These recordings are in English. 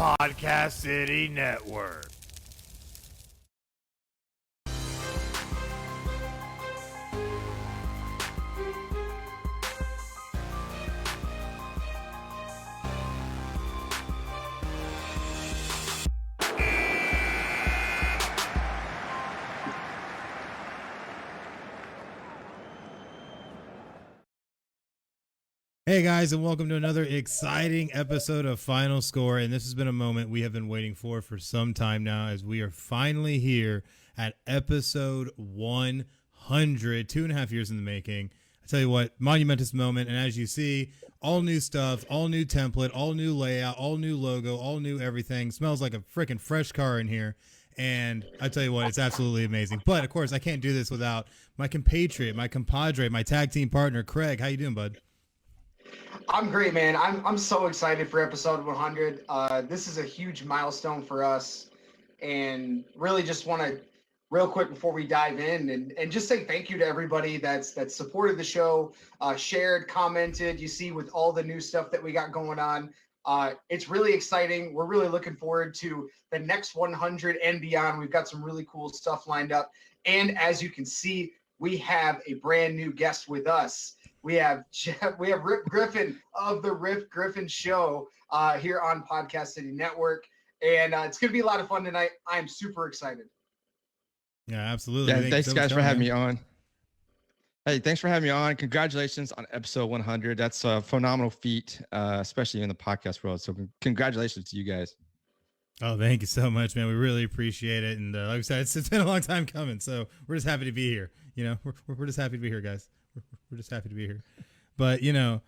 Podcast City Network. Hey guys, and welcome to another exciting episode of Final Score. And this has been a moment we have been waiting for some time now, as we are finally here at episode 100, 2.5 years in the making. I tell you what, monumentous moment. And as you see, all new stuff, all new template, all new layout, all new logo, all new everything. Smells like a freaking fresh car in here. And I tell you what, it's absolutely amazing. But of course, I can't do this without my compatriot, my compadre, my tag team partner, Craig. How you doing, bud? I'm great, man. I'm so excited for episode 100. This is a huge milestone for us, and really just want to, real quick before we dive in, and just say thank you to everybody that's supported the show, shared, commented. You see, with all the new stuff that we got going on, it's really exciting. We're really looking forward to the next 100 and beyond. We've got some really cool stuff lined up, and as you can see, we have a brand new guest with us. We have Rip Griffin of the Rip Griffin Show here on Podcast City Network, and it's going to be a lot of fun tonight. I'm super excited. Yeah, absolutely. Yeah, thanks guys for having me on. Hey, thanks for having me on. Congratulations on episode 100. That's a phenomenal feat, especially in the podcast world. So congratulations to you guys. Oh, thank you so much, man. We really appreciate it. And like I said, it's been a long time coming. So we're just happy to be here. You know, we're just happy to be here, guys. We're just happy to be here. But, you know,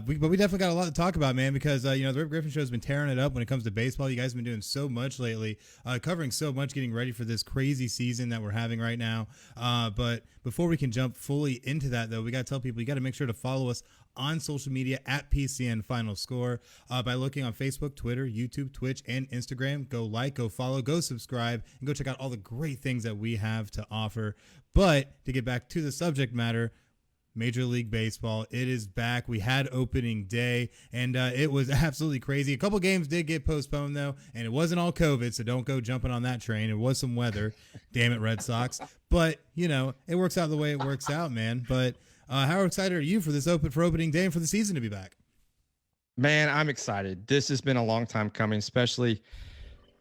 we definitely got a lot to talk about, man, because, you know, the Rip Griffin Show has been tearing it up when it comes to baseball. You guys have been doing so much lately, covering so much, getting ready for this crazy season that we're having right now. But before we can jump fully into that, though, we got to tell people you got to make sure to follow us on social media at PCN Final Score by looking on Facebook, Twitter, YouTube, Twitch, and Instagram. Go like, go follow, go subscribe, and go check out all the great things that we have to offer. But to get back to the subject matter, Major League Baseball, it is back. We had opening day, and it was absolutely crazy. A couple games did get postponed, though, and it wasn't all COVID, so don't go jumping on that train. It was some weather. Damn it, Red Sox. But, you know, it works out the way it works out, man. But how excited are you for this opening day and for the season to be back? Man, I'm excited. This has been a long time coming, especially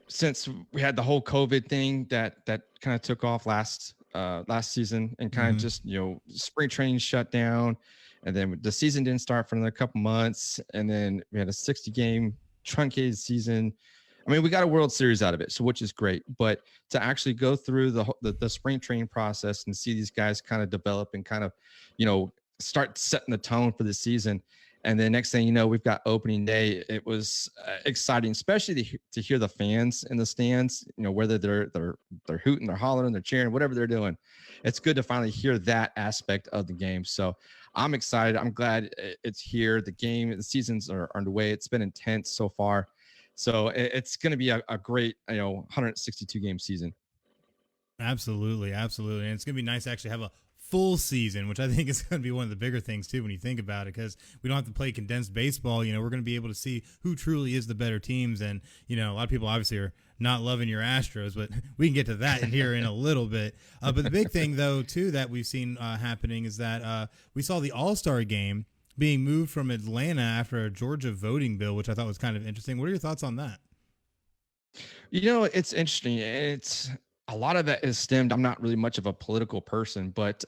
since we had the whole COVID thing that kind of took off last season, and kind of just, you know, spring training shut down, and then the season didn't start for another couple months, and then we had a 60-game truncated season. I mean, we got a World Series out of it, so which is great. But to actually go through the spring training process and see these guys kind of develop and kind of, you know, start setting the tone for the season, and then next thing you know, we've got opening day. It was exciting, especially to hear the fans in the stands. You know, whether they're hooting, they're hollering, they're cheering, whatever they're doing. It's good to finally hear that aspect of the game. So I'm excited. I'm glad it's here. The seasons are underway. It's been intense so far. So it's going to be a great, you know, 162 game season. Absolutely, absolutely, and it's going to be nice to actually have a full season, which I think is going to be one of the bigger things too when you think about it, because we don't have to play condensed baseball. You know, we're going to be able to see who truly is the better teams, and you know, a lot of people obviously are not loving your Astros, but we can get to that in here in a little bit. But the big thing though too that we've seen happening is that we saw the All-Star game being moved from Atlanta after a Georgia voting bill, which I thought was kind of interesting. What are your thoughts on that? You know, it's interesting. It's a lot of that is stemmed. I'm not really much of a political person, but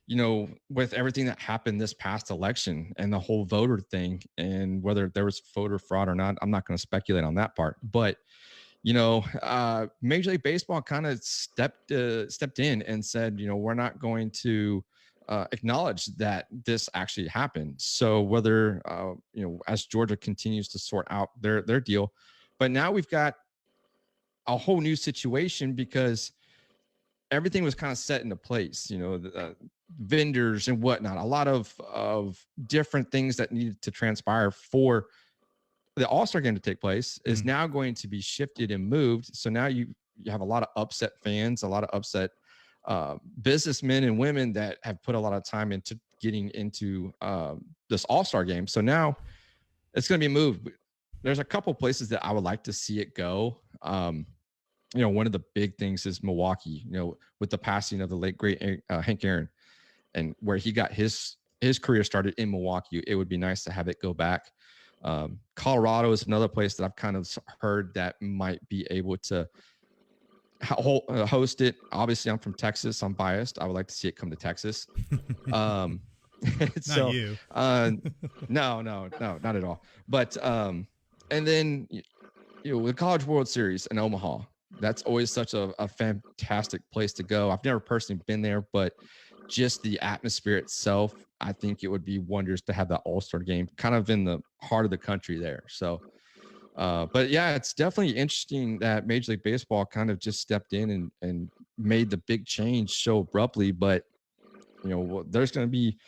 you know, with everything that happened this past election and the whole voter thing, and whether there was voter fraud or not, I'm not going to speculate on that part. But you know, Major League Baseball kind of stepped in and said, you know, we're not going to acknowledge that this actually happened. So whether you know, as Georgia continues to sort out their deal, but now we've got a whole new situation because everything was kind of set into place. You know, the vendors and whatnot, a lot of different things that needed to transpire for the All-Star game to take place is now going to be shifted and moved. So now you have a lot of upset fans, a lot of upset businessmen and women that have put a lot of time into getting into this All-Star game. So now it's going to be moved. there's a couple places that I would like to see it go. One of the big things is Milwaukee, with the passing of the late great Hank Aaron, and where he got his career started in Milwaukee. It would be nice to have it go back. Colorado is another place that I've kind of heard that might be able to host it. Obviously, I'm from Texas. I'm biased. I would like to see it come to Texas. Not you. No, not at all. But and then the College World Series in Omaha, that's always such a fantastic place to go. I've never personally been there, but just the atmosphere itself, I think it would be wonders to have that All-Star game kind of in the heart of the country there. So, but yeah, it's definitely interesting that Major League Baseball kind of just stepped in and made the big change so abruptly. But, there's going to be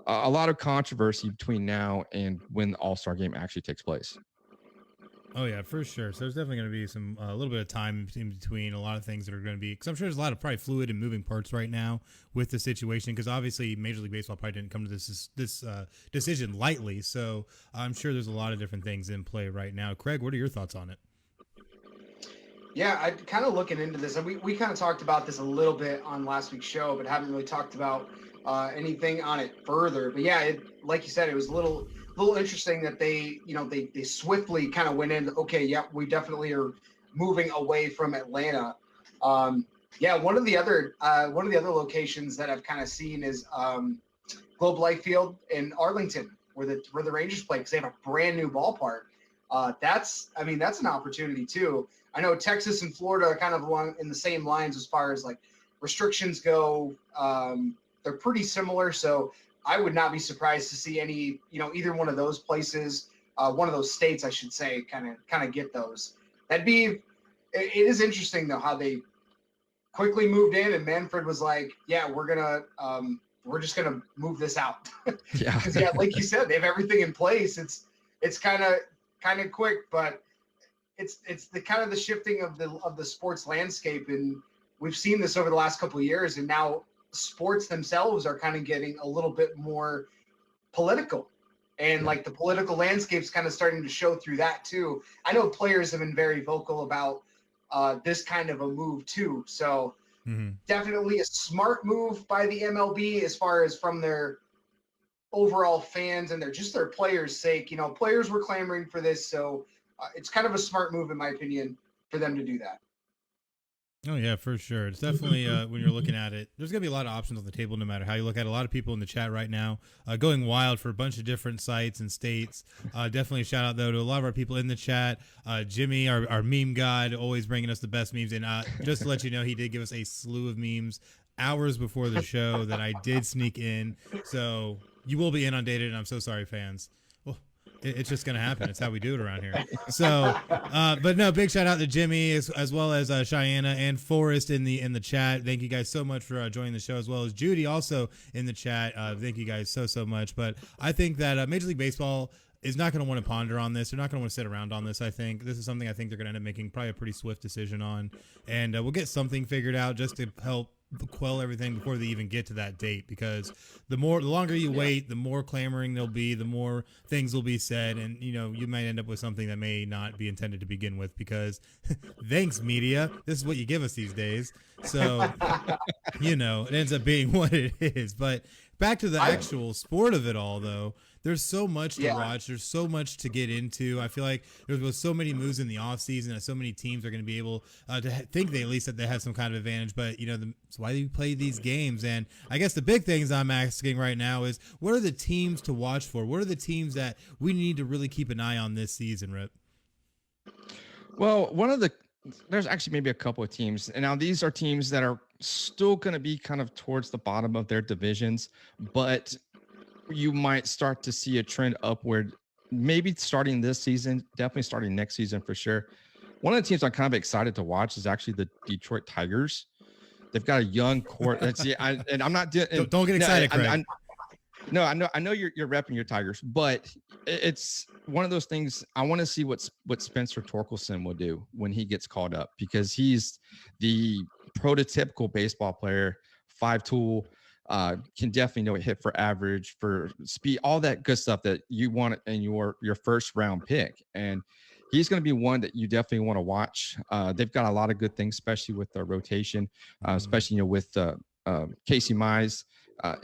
a lot of controversy between now and when the All-Star game actually takes place. Oh yeah, for sure. So there's definitely going to be a little bit of time in between a lot of things that are going to be, because I'm sure there's a lot of probably fluid and moving parts right now with the situation, because obviously Major League Baseball probably didn't come to this decision lightly. So I'm sure there's a lot of different things in play right now. Craig, what are your thoughts on it? Yeah, I kind of looking into this, and we kind of talked about this a little bit on last week's show, but haven't really talked about anything on it further. But yeah, like you said, it was a little interesting that they swiftly kind of went in. Okay, yeah, we definitely are moving away from Atlanta. Yeah, one of the other locations that I've kind of seen is Globe Life Field in Arlington, where the Rangers play, because they have a brand new ballpark. That's an opportunity too. I know Texas and Florida are kind of along in the same lines as far as like restrictions go. They're pretty similar, so I would not be surprised to see any, either one of those places, one of those states, I should say, kind of get those. It is interesting though how they quickly moved in, and Manfred was like, yeah, we're just gonna move this out. Yeah. Because yeah, like you said, they have everything in place. It's kind of quick, but it's the kind of the shifting of the sports landscape, and we've seen this over the last couple of years, and now sports themselves are kind of getting a little bit more political, and like the political landscape's kind of starting to show through that too. I know players have been very vocal about this kind of a move too. So definitely a smart move by the MLB as far as from their overall fans and their players' sake. Players were clamoring for this, so it's kind of a smart move in my opinion for them to do that. Oh yeah, for sure. It's definitely when you're looking at it, there's gonna be a lot of options on the table, no matter how you look at it. A lot of people in the chat right now going wild for a bunch of different sites and states. Definitely a shout out though to a lot of our people in the chat. Jimmy, our meme god, always bringing us the best memes. And just to let you know, he did give us a slew of memes hours before the show that I did sneak in. So you will be inundated, and I'm so sorry, fans. It's just going to happen. It's how we do it around here. So, but no, big shout out to Jimmy as well as Cheyenne and Forrest in the chat. Thank you guys so much for joining the show, as well as Judy also in the chat. Thank you guys so much. But I think that Major League Baseball is not going to want to ponder on this. They're not going to want to sit around on this. I think this is something I think they're going to end up making probably a pretty swift decision on. And we'll get something figured out just to help quell everything before they even get to that date, because the longer you wait, the more clamoring there'll be, the more things will be said, and you might end up with something that may not be intended to begin with, because thanks media, this is what you give us these days. So it ends up being what it is. But back to the actual sport of it all though, there's so much to watch. There's so much to get into. I feel like there was so many moves in the offseason that so many teams are going to be able to think that they have some kind of advantage. But, it's why you play these games. And I guess the big things I'm asking right now is, what are the teams to watch for? What are the teams that we need to really keep an eye on this season, Rip? Well, there's actually maybe a couple of teams. And now these are teams that are still going to be kind of towards the bottom of their divisions, but you might start to see a trend upward, maybe starting this season, definitely starting next season for sure. One of the teams I'm kind of excited to watch is actually the Detroit Tigers. They've got a young core. And I'm not. Don't get excited, Craig. I know you're repping your Tigers, but it's one of those things. I want to see what Spencer Torkelson will do when he gets called up, because he's the prototypical baseball player, 5-tool. can definitely hit for average, for speed, all that good stuff that you want in your first round pick. And he's going to be one that you definitely want to watch. They've got a lot of good things, especially with the rotation, especially with Casey Mize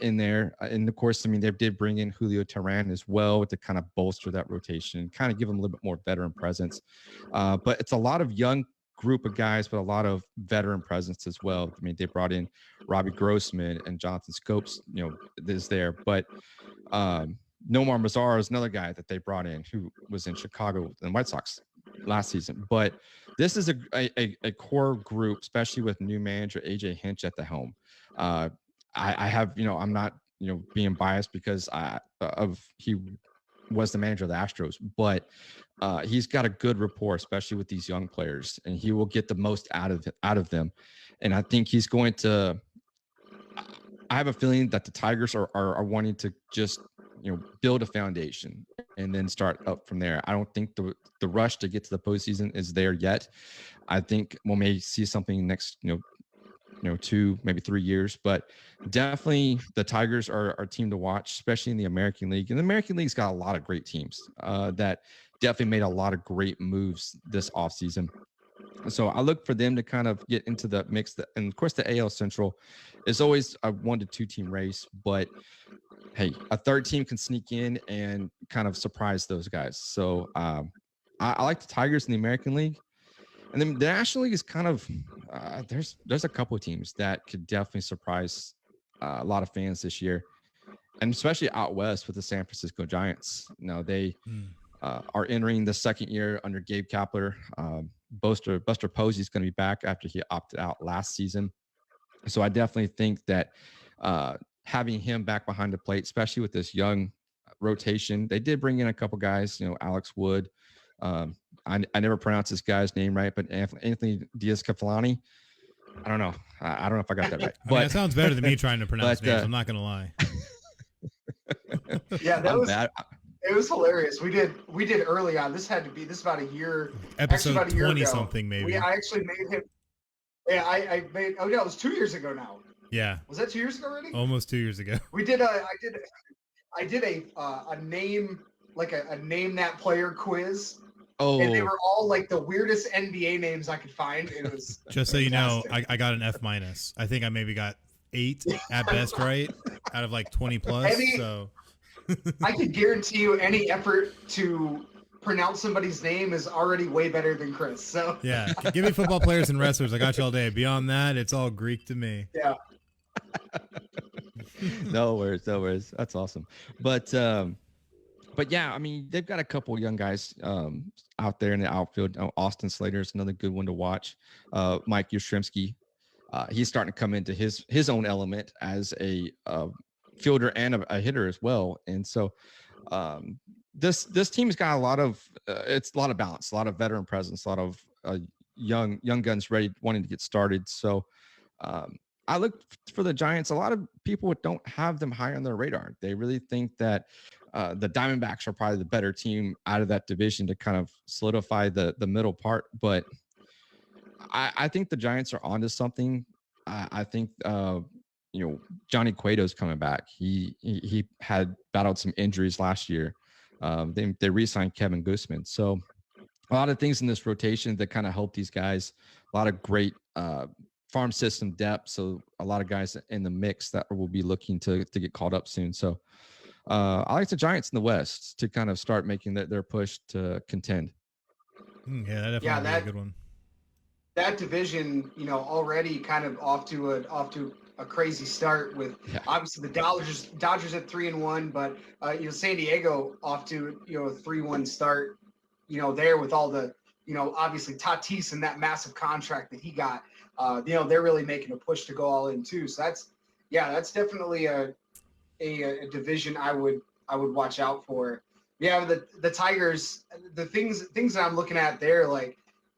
in there. And of course, I mean, they did bring in Julio Teheran as well to kind of bolster that rotation, kind of give them a little bit more veteran presence. But it's a lot of young group of guys, but a lot of veteran presence as well. I mean, they brought in Robbie Grossman and Jonathan Scopes, is there. But Nomar Mazara is another guy that they brought in who was in Chicago and White Sox last season. But this is a core group, especially with new manager AJ Hinch at the helm. I have, I'm not, being biased because he was the manager of the Astros, but he's got a good rapport, especially with these young players, and he will get the most out of them. And I think he's going to. I have a feeling that the Tigers are wanting to just build a foundation and then start up from there. I don't think the rush to get to the postseason is there yet. I think we may see something next 2, maybe 3 years, but definitely the Tigers are a team to watch, especially in the American League. And the American League's got a lot of great teams that definitely made a lot of great moves this offseason. So I look for them to kind of get into the mix. And of course, the AL Central is always a 1 to 2 team race, but hey, a third team can sneak in and kind of surprise those guys. So I like the Tigers in the American League. And then the National League is kind of there's a couple of teams that could definitely surprise a lot of fans this year, and especially out west with the San Francisco Giants. They are entering the second year under Gabe Kapler. Buster Posey is going to be back after he opted out last season, so I definitely think that having him back behind the plate, especially with this young rotation, they did bring in a couple guys. Alex Wood. I never pronounce this guy's name right, but Anthony Diaz-Kafalani. I don't know. I don't know if I got that right. But it sounds better than me trying to pronounce names. I'm not going to lie. Yeah, that was bad. It was hilarious. We did early on. This about a year. Episode about a year 20 ago. Something maybe. I actually made him. Yeah, I made. Oh yeah, it was 2 years ago now. Yeah. Was that 2 years ago already? Almost 2 years ago. We did. I did a name, like a name that player quiz. Oh. And they were all like the weirdest NBA names I could find. It was just so you know, I got an F-. I think I maybe got 8 at best, right? Out of like 20 plus. So I could guarantee you any effort to pronounce somebody's name is already way better than Chris. So yeah, give me football players and wrestlers. I got you all day. Beyond that, it's all Greek to me. Yeah. No worries. That's awesome. But yeah, I mean, they've got a couple of young guys out there in the outfield. Austin Slater is another good one to watch. Mike Yastrzemski, he's starting to come into his own element as a fielder and a hitter as well. And so this team's got a lot of balance, a lot of veteran presence, a lot of young guns ready, wanting to get started. So I look for the Giants. A lot of people don't have them high on their radar. They really think that the Diamondbacks are probably the better team out of that division to kind of solidify the middle part. But I think the Giants are onto something. I think Johnny Cueto's coming back. He had battled some injuries last year. They re-signed Kevin Goosman. So a lot of things in this rotation that kind of help these guys. A lot of great farm system depth. So a lot of guys in the mix that will be looking to get called up soon. So I like the Giants in the West to kind of start making their push to contend. Yeah, that definitely be a good one. That division, already kind of off to a crazy start with obviously the Dodgers at 3-1, but San Diego off to a 3-1 start. There with all the obviously Tatis and that massive contract that he got. They're really making a push to go all in too. So that's definitely a division I would watch out for. Yeah, the Tigers, the things that I'm looking at there, like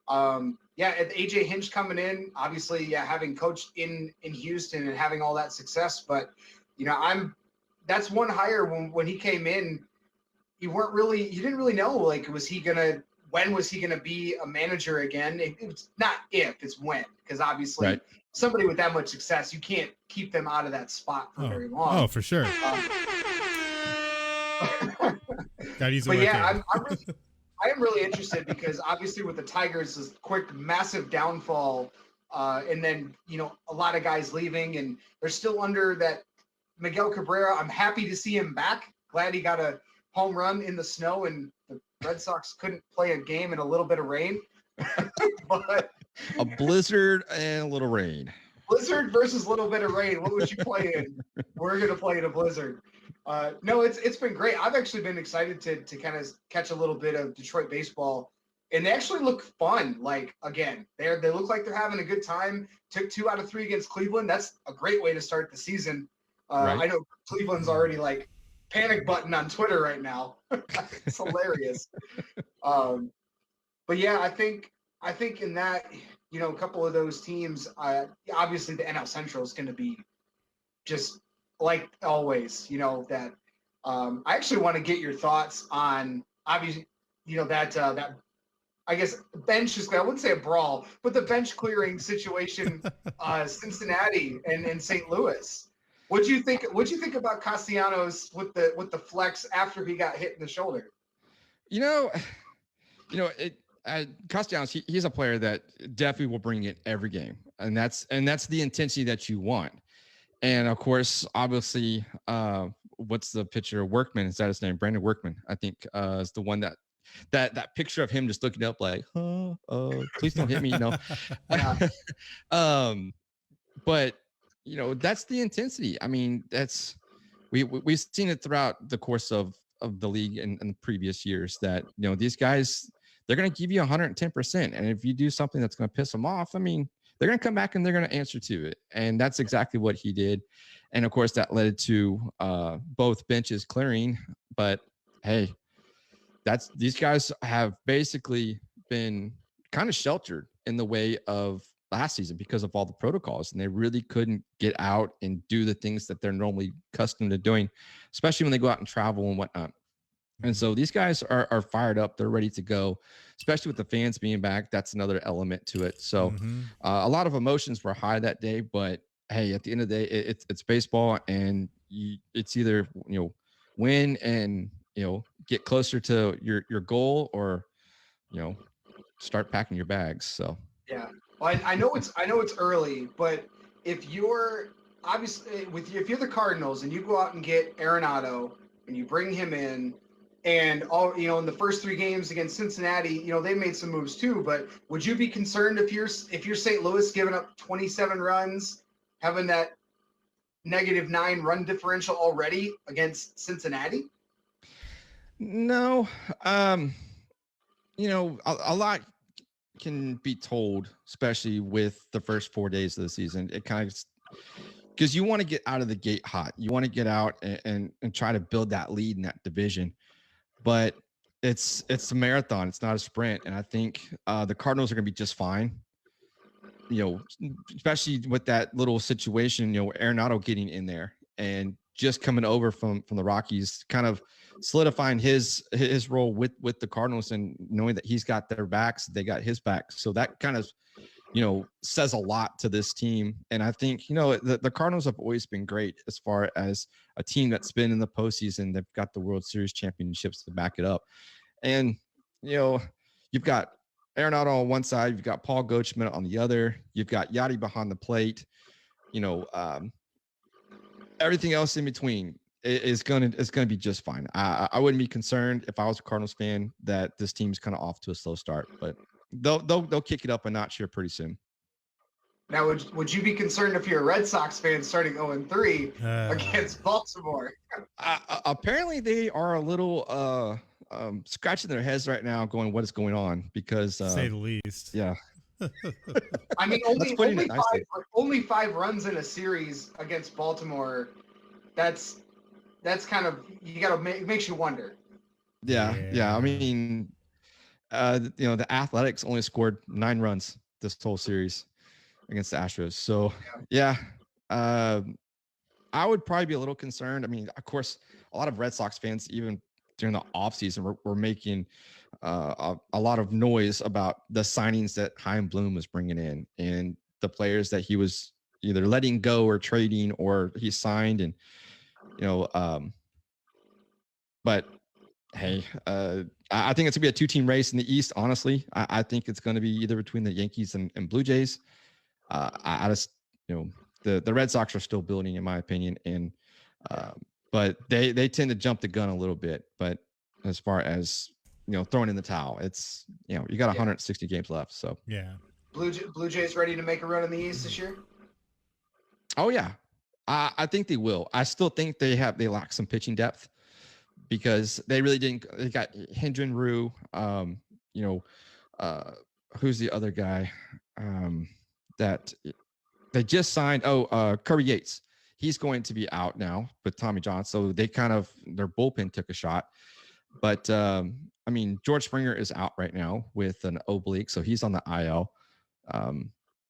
AJ Hinch coming in, obviously having coached in Houston and having all that success, but that's one hire when he came in, you didn't really know, like, when was he gonna be a manager again? It's not if, it's when, because obviously somebody with that much success, you can't keep them out of that spot for very long. Oh, for sure. Gotta use the But word yeah, there. I am really interested because obviously with the Tigers, this quick, massive downfall, and then, you know, a lot of guys leaving, and they're still under that Miguel Cabrera. I'm happy to see him back. Glad he got a home run in the snow, and the Red Sox couldn't play a game in a little bit of rain. But a blizzard and a little rain. Blizzard versus little bit of rain. What would you play in? We're gonna play in a blizzard. No, it's been great. I've actually been excited to kind of catch a little bit of Detroit baseball, and they actually look fun. Like, again, they look like they're having a good time. Took 2 out of 3 against Cleveland. That's a great way to start the season. Right. I know Cleveland's already like panic button on Twitter right now. It's hilarious. But yeah, I think in that, you know, a couple of those teams, obviously the NL Central is going to be just like always, you know, that I actually want to get your thoughts on, obviously, you know, that I guess bench is, I wouldn't say a brawl, but the bench clearing situation, Cincinnati and St. Louis. What'd you think about Castellanos with the flex after he got hit in the shoulder? Castellanos, he's a player that definitely will bring it every game, and that's the intensity that you want. And of course, obviously, what's the pitcher? Workman, is that his name? Brandon Workman, I think, is the one that picture of him just looking up like, please don't hit me, you know. But you know, that's the intensity. I mean, that's we've seen it throughout the course of the league in previous years that, you know, these guys, they're going to give you 110%. And if you do something that's going to piss them off, I mean, they're going to come back and they're going to answer to it. And that's exactly what he did. And of course, that led to both benches clearing. But hey, these guys have basically been kind of sheltered in the way of last season because of all the protocols, and they really couldn't get out and do the things that they're normally accustomed to doing, especially when they go out and travel and whatnot. And so these guys are fired up. They're ready to go, especially with the fans being back. That's another element to it. So a lot of emotions were high that day, but hey, at the end of the day, it's baseball, and it's either, you know, win and, you know, get closer to your goal, or, you know, start packing your bags. So yeah, well, I know it's early, but if you're obviously if you're the Cardinals and you go out and get Arenado and you bring him in, and all, you know, in the first 3 games against Cincinnati, you know, they made some moves too, but would you be concerned if you're St. Louis giving up 27 runs, having that -9 run differential already against Cincinnati? No. You know, a lot can be told, especially with the first 4 days of the season. It kind of, because you want to get out of the gate hot. You want to get out and try to build that lead in that division. But it's a marathon. It's not a sprint. And I think the Cardinals are going to be just fine. You know, especially with that little situation, you know, Arenado getting in there and just coming over from the Rockies, kind of solidifying his role with the Cardinals, and knowing that he's got their backs, they got his back. So that kind of, you know, says a lot to this team. And I think, you know, the Cardinals have always been great as far as a team that's been in the postseason. They've got the World Series championships to back it up. And, you know, you've got Arenado on one side, you've got Paul Goldschmidt on the other, you've got Yachty behind the plate, you know, everything else in between is going to be just fine. I wouldn't be concerned if I was a Cardinals fan that this team's kind of off to a slow start, but they'll kick it up a notch here pretty soon. Now, would you be concerned if you're a Red Sox fan starting 0-3 against Baltimore? Apparently, they are a little scratching their heads right now, going, "What is going on?" Because to say the least. Yeah. I mean, only 5 runs in a series against Baltimore. That's kind of, you got to makes you wonder. Yeah. I mean, you know, the Athletics only scored 9 runs this whole series against the Astros. So yeah, I would probably be a little concerned. I mean, of course, a lot of Red Sox fans, even during the offseason, were making a lot of noise about the signings that Chaim Bloom was bringing in. And the players that he was either letting go or trading or he signed. And, but hey, I think it's gonna be a 2-team race in the East. Honestly, I think it's going to be either between the Yankees and Blue Jays. I just, the Red Sox are still building, in my opinion, and but they tend to jump the gun a little bit. But as far as throwing in the towel, it's you got 160 games left. So yeah, Blue Jays ready to make a run in the East this year? Oh yeah, I think they will. I still think they lack some pitching depth because they really didn't. They got Hendren Rue. Who's the other guy that they just signed? Kirby Yates. He's going to be out now with Tommy John. So they their bullpen took a shot. But George Springer is out right now with an oblique, so he's on the IL.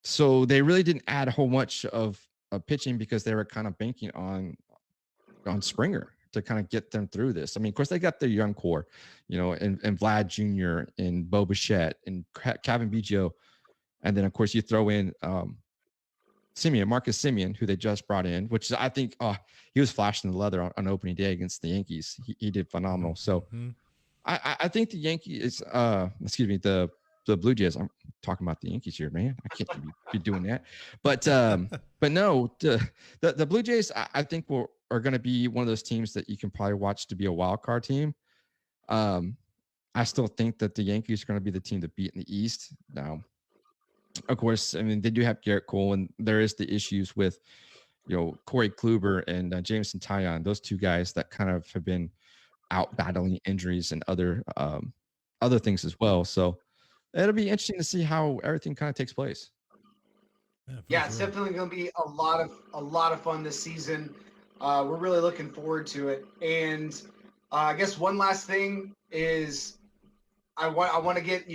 So they really didn't add a whole much of pitching because they were kind of banking on Springer to kind of get them through this. Of course, they got their young core, and Vlad Jr. and Bo Bichette and Kevin Biggio. And then, of course, you throw in Marcus Semien, who they just brought in, which I think he was flashing the leather on opening day against the Yankees. He did phenomenal. So I think the Yankees, the Blue Jays. I'm talking about the Yankees here, man. I can't be doing that. But no, the Blue Jays, I think are going to be one of those teams that you can probably watch to be a wild card team. I still think that the Yankees are going to be the team to beat in the East. Now, of course, they do have Garrett Cole, and there is the issues with, Corey Kluber and Jameson Taillon. Those two guys that kind of have been out battling injuries and other things as well. So it'll be interesting to see how everything kind of takes place. Yeah, it's definitely going to be a lot of fun this season. We're really looking forward to it. And I guess one last thing is I want to get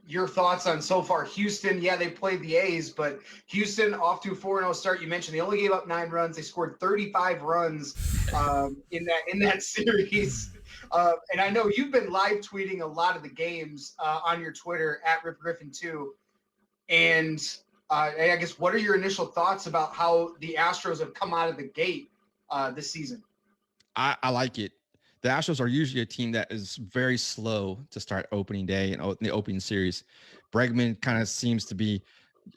your thoughts on so far. Houston, yeah, they played the A's, but Houston off to a 4-0 start. You mentioned they only gave up 9 runs. They scored 35 runs in that series. And I know you've been live tweeting a lot of the games on your Twitter at Rip Griffin 2. And I guess what are your initial thoughts about how the Astros have come out of the gate this season? I like it. The Astros are usually a team that is very slow to start opening day and the opening series. Bregman kind of seems to be,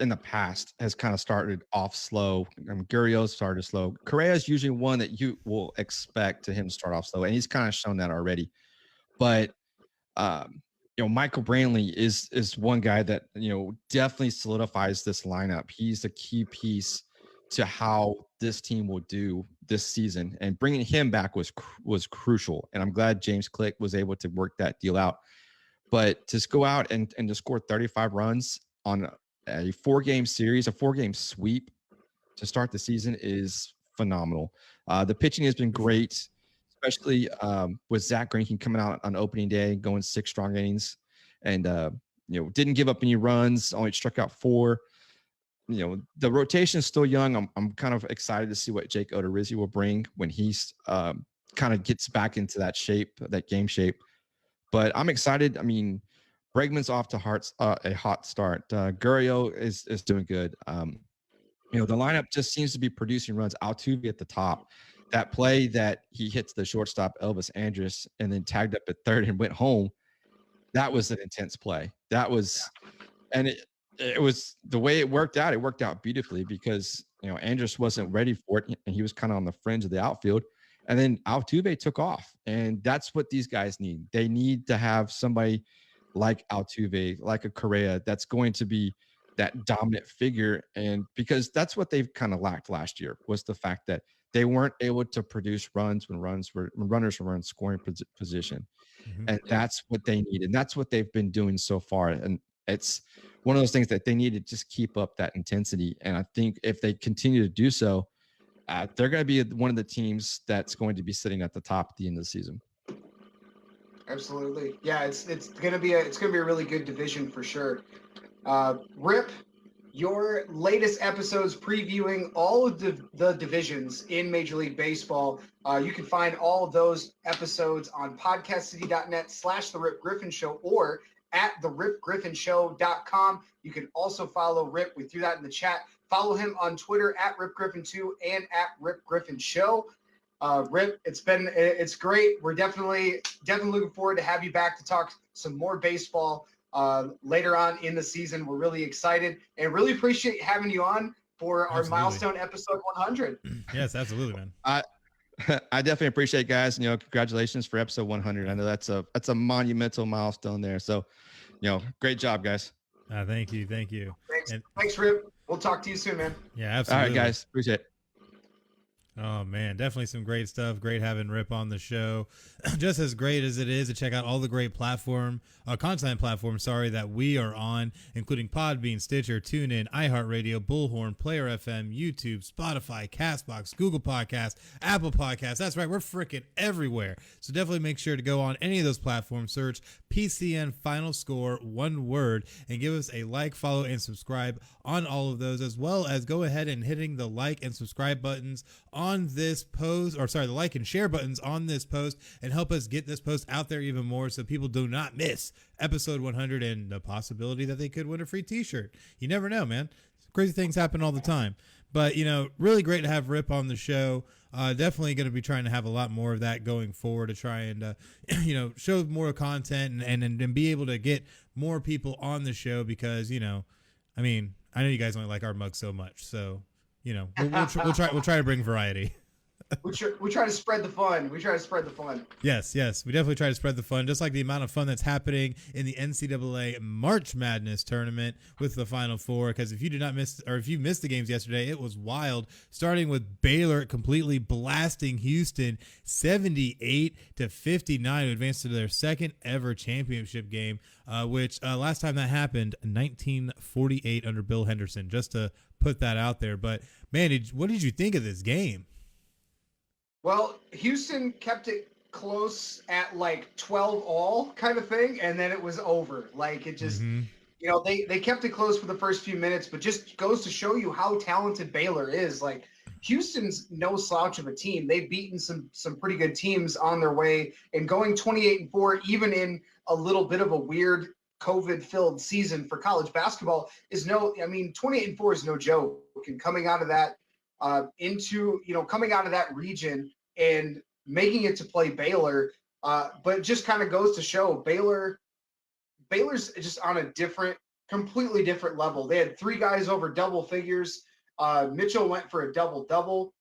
in the past, has kind of started off slow. Gurriel started slow. Correa is usually one that you will expect him to start off slow, and he's kind of shown that already. But Michael Brantley is one guy that definitely solidifies this lineup. He's a key piece to how this team will do this season, and bringing him back was crucial. And I'm glad James Click was able to work that deal out. But to go out and to score 35 runs on a 4-game series, a 4-game sweep to start the season is phenomenal. The pitching has been great, especially with Zach Greinke coming out on opening day, going 6 strong innings, and didn't give up any runs, only struck out 4. The rotation is still young. I'm kind of excited to see what Jake Odorizzi will bring when he's kind of gets back into that shape, that game shape. But I'm excited. Bregman's off to a hot start. Gurriel is doing good. The lineup just seems to be producing runs. Altuve at the top. That play that he hits the shortstop Elvis Andrus and then tagged up at third and went home, that was an intense play. That was, and it was the way it worked out. It worked out beautifully because Andrus wasn't ready for it, and he was kind of on the fringe of the outfield. And then Altuve took off, and that's what these guys need. They need to have somebody like Altuve, like a Correa, that's going to be that dominant figure. And because that's what they've kind of lacked last year, was the fact that they weren't able to produce runs when runners were in scoring position. Mm-hmm. And that's what they need, and that's what they've been doing so far. And it's one of those things that they need to just keep up that intensity. And I think if they continue to do so, they're going to be one of the teams that's going to be sitting at the top at the end of the season. Absolutely. Yeah, it's going to be a really good division for sure. Rip, your latest episodes previewing all of the divisions in Major League Baseball. You can find all of those episodes on podcastcity.net/The Rip Griffin Show or at theripgriffinshow.com. You can also follow Rip. We threw that in the chat. Follow him on Twitter at RipGriffin2 and at RipGriffinShow. Rip, it's great. We're definitely looking forward to have you back to talk some more baseball later on in the season. We're really excited and really appreciate having you on for our milestone episode 100. Yes, absolutely, man. I definitely appreciate it, guys. Congratulations for episode 100. I know that's a monumental milestone there. So, great job, guys. Thank you. Thanks, Rip. We'll talk to you soon, man. Yeah, absolutely. All right, guys. Appreciate it. Oh man, definitely some great stuff. Great having Rip on the show. Just as great as it is to check out all the great content platforms, that we are on, including Podbean, Stitcher, TuneIn, iHeartRadio, Bullhorn, Player FM, YouTube, Spotify, Castbox, Google Podcasts, Apple Podcasts. That's right, we're freaking everywhere. So definitely make sure to go on any of those platforms, search PCN Final Score, one word, and give us a like, follow, and subscribe on all of those, as well as go ahead and hitting the like and subscribe buttons on this post, the like and share buttons on this post, and help us get this post out there even more so people do not miss episode 100 and the possibility that they could win a free t-shirt. You never know, man. Crazy things happen all the time. But, really great to have Rip on the show. Definitely going to be trying to have a lot more of that going forward to try and, show more content and be able to get more people on the show because, I know you guys only like our mug so much. So, we'll try to bring variety. We try to spread the fun. Yes. We definitely try to spread the fun, just like the amount of fun that's happening in the NCAA March Madness tournament with the Final Four. Because if you missed the games yesterday, it was wild. Starting with Baylor completely blasting Houston 78-59 to advance to their second ever championship game, which last time that happened, 1948 under Bill Henderson. Just to put that out there. But man, what did you think of this game? Well, Houston kept it close at like 12 all kind of thing, and then it was over. Like it just, they kept it close for the first few minutes, but just goes to show you how talented Baylor is. Like Houston's no slouch of a team. They've beaten some pretty good teams on their way, and going 28-4, even in a little bit of a weird COVID-filled season for college basketball is 28-4 is no joke. And coming out of that, coming out of that region and making it to play Baylor, but just kind of goes to show Baylor's just on a completely different level. They had 3 guys over double figures. Mitchell went for a double-double.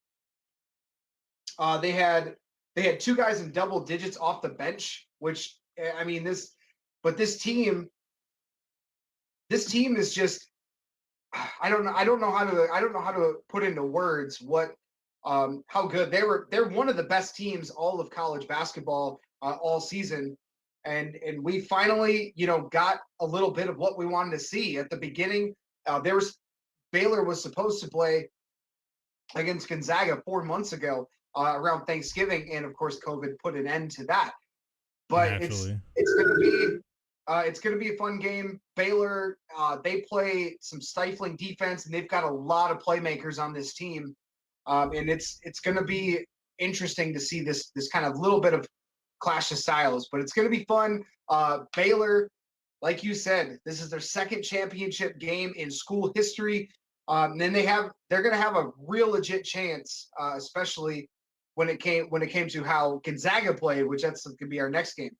They had 2 guys in double digits off the bench, which this team is just, I don't know how to put into words how good they're one of the best teams all of college basketball all season, and we finally got a little bit of what we wanted to see at the beginning. Baylor was supposed to play against Gonzaga 4 months ago around Thanksgiving, and of course COVID put an end to that. But Naturally. it's going to be a fun game. Baylor, they play some stifling defense, and they've got a lot of playmakers on this team. And it's going to be interesting to see this kind of little bit of clash of styles, but it's going to be fun. Baylor, like you said, this is their second championship game in school history. And then they're going to have a real legit chance, especially when it came to how Gonzaga played, which that's going to be our next game.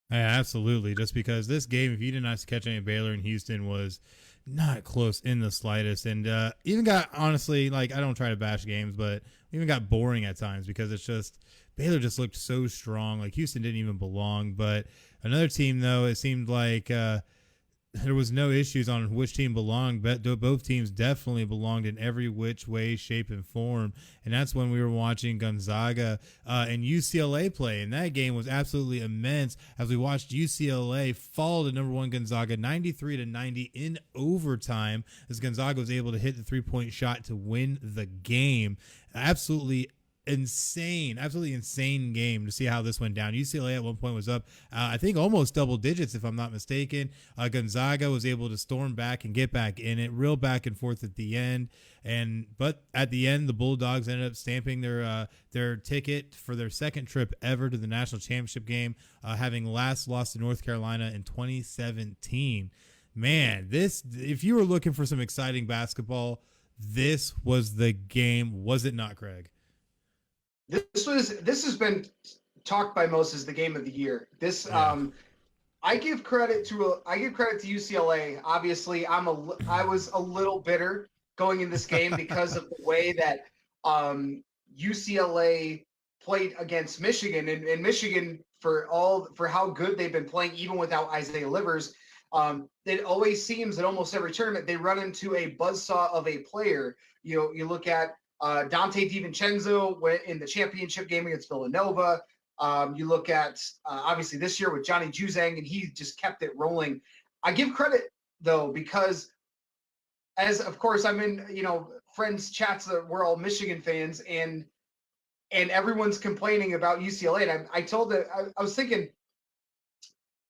Yeah, absolutely. Just because this game, if you did not catch any Baylor and Houston, was not close in the slightest, and even got, honestly, like, I don't try to bash games, but even got boring at times because it's just Baylor just looked so strong. Like Houston didn't even belong. But another team, though, it seemed like there was no issues on which team belonged, but both teams definitely belonged in every which way, shape, and form. And that's when we were watching Gonzaga and UCLA play, and that game was absolutely immense as we watched UCLA fall to number 1 Gonzaga 93-90 in overtime, as Gonzaga was able to hit the 3-point shot to win the game. Absolutely absolutely insane game to see how this went down. UCLA at one point was up, I think almost double digits, if I'm not mistaken. Gonzaga was able to storm back and get back in it, real back and forth at the end. But at the end, the Bulldogs ended up stamping their ticket for their second trip ever to the national championship game, having last lost to North Carolina in 2017. Man, if you were looking for some exciting basketball, this was the game, was it not, Craig? This has been talked by most as the game of the year. I give credit to UCLA. Obviously, I was a little bitter going in this game because of the way that UCLA played against Michigan, and Michigan for how good they've been playing, even without Isaiah Livers. It always seems that almost every tournament they run into a buzzsaw of a player. You look at Dante DiVincenzo in the championship game against Villanova. You look at obviously this year with Johnny Juzang, and he just kept it rolling. I give credit though, because as of course I'm in friends chats that we're all Michigan fans, and everyone's complaining about UCLA, and I was thinking,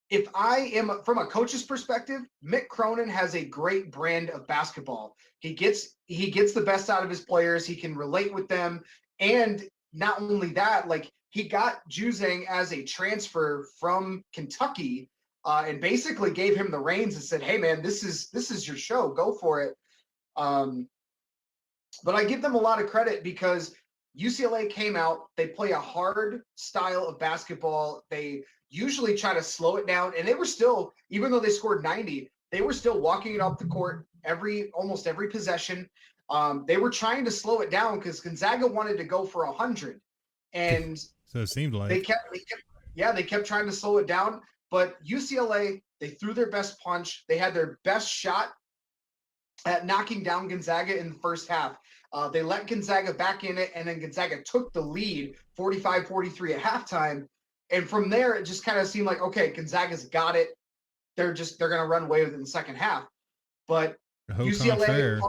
if I am from a coach's perspective, Mick Cronin has a great brand of basketball. He gets the best out of his players. He can relate with them. And not only that, like, he got Juzang as a transfer from Kentucky and basically gave him the reins and said, hey man, this is your show, go for it. But I give them a lot of credit because UCLA came out, they play a hard style of basketball. They usually try to slow it down, and they were still, even though they scored 90, they were still walking it up the court almost every possession. They were trying to slow it down because Gonzaga wanted to go for 100, and so it seemed like they kept trying to slow it down. But UCLA, they threw their best punch. They had their best shot at knocking down Gonzaga in the first half. They let Gonzaga back in it, and then Gonzaga took the lead 45-43 at halftime. And from there, it just kind of seemed like, okay, Gonzaga's got it. They're going to run away with it in the second half. But UCLA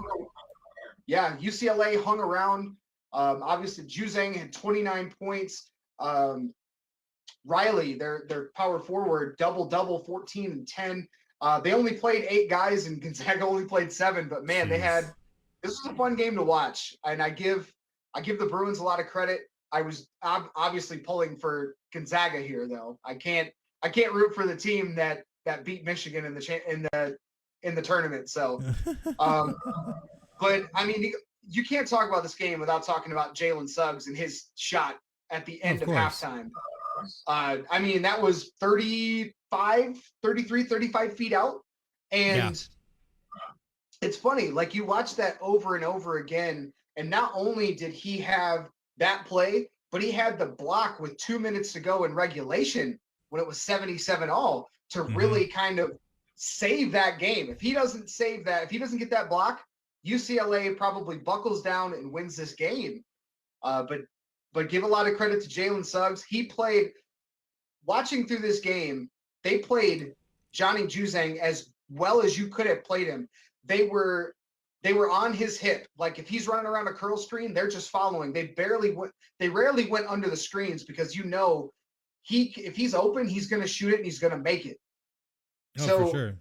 hung around. Obviously, Juzang had 29 points. Riley, their power forward, double, 14 and 10. They only played 8 guys, and Gonzaga only played 7. But man, this was a fun game to watch, and I give the Bruins a lot of credit. I was obviously pulling for Gonzaga here, though. I can't root for the team that beat Michigan in the tournament. So, but I mean, you can't talk about this game without talking about Jalen Suggs and his shot at the end of halftime. I mean, that was 33, 35 feet out, and it's funny. Like, you watch that over and over again, and not only did he have that play, but he had the block with 2 minutes to go in regulation when it was 77-all to really kind of save that game. If he doesn't save that, if he doesn't get that block, UCLA probably buckles down and wins this game. But give a lot of credit to Jalen Suggs. He played, watching through this game, they played Johnny Juzang as well as you could have played him. They were on his hip. Like, if he's running around a curl screen, they're just following. They rarely went under the screens because if he's open, he's going to shoot it and he's going to make it. Oh, so for sure.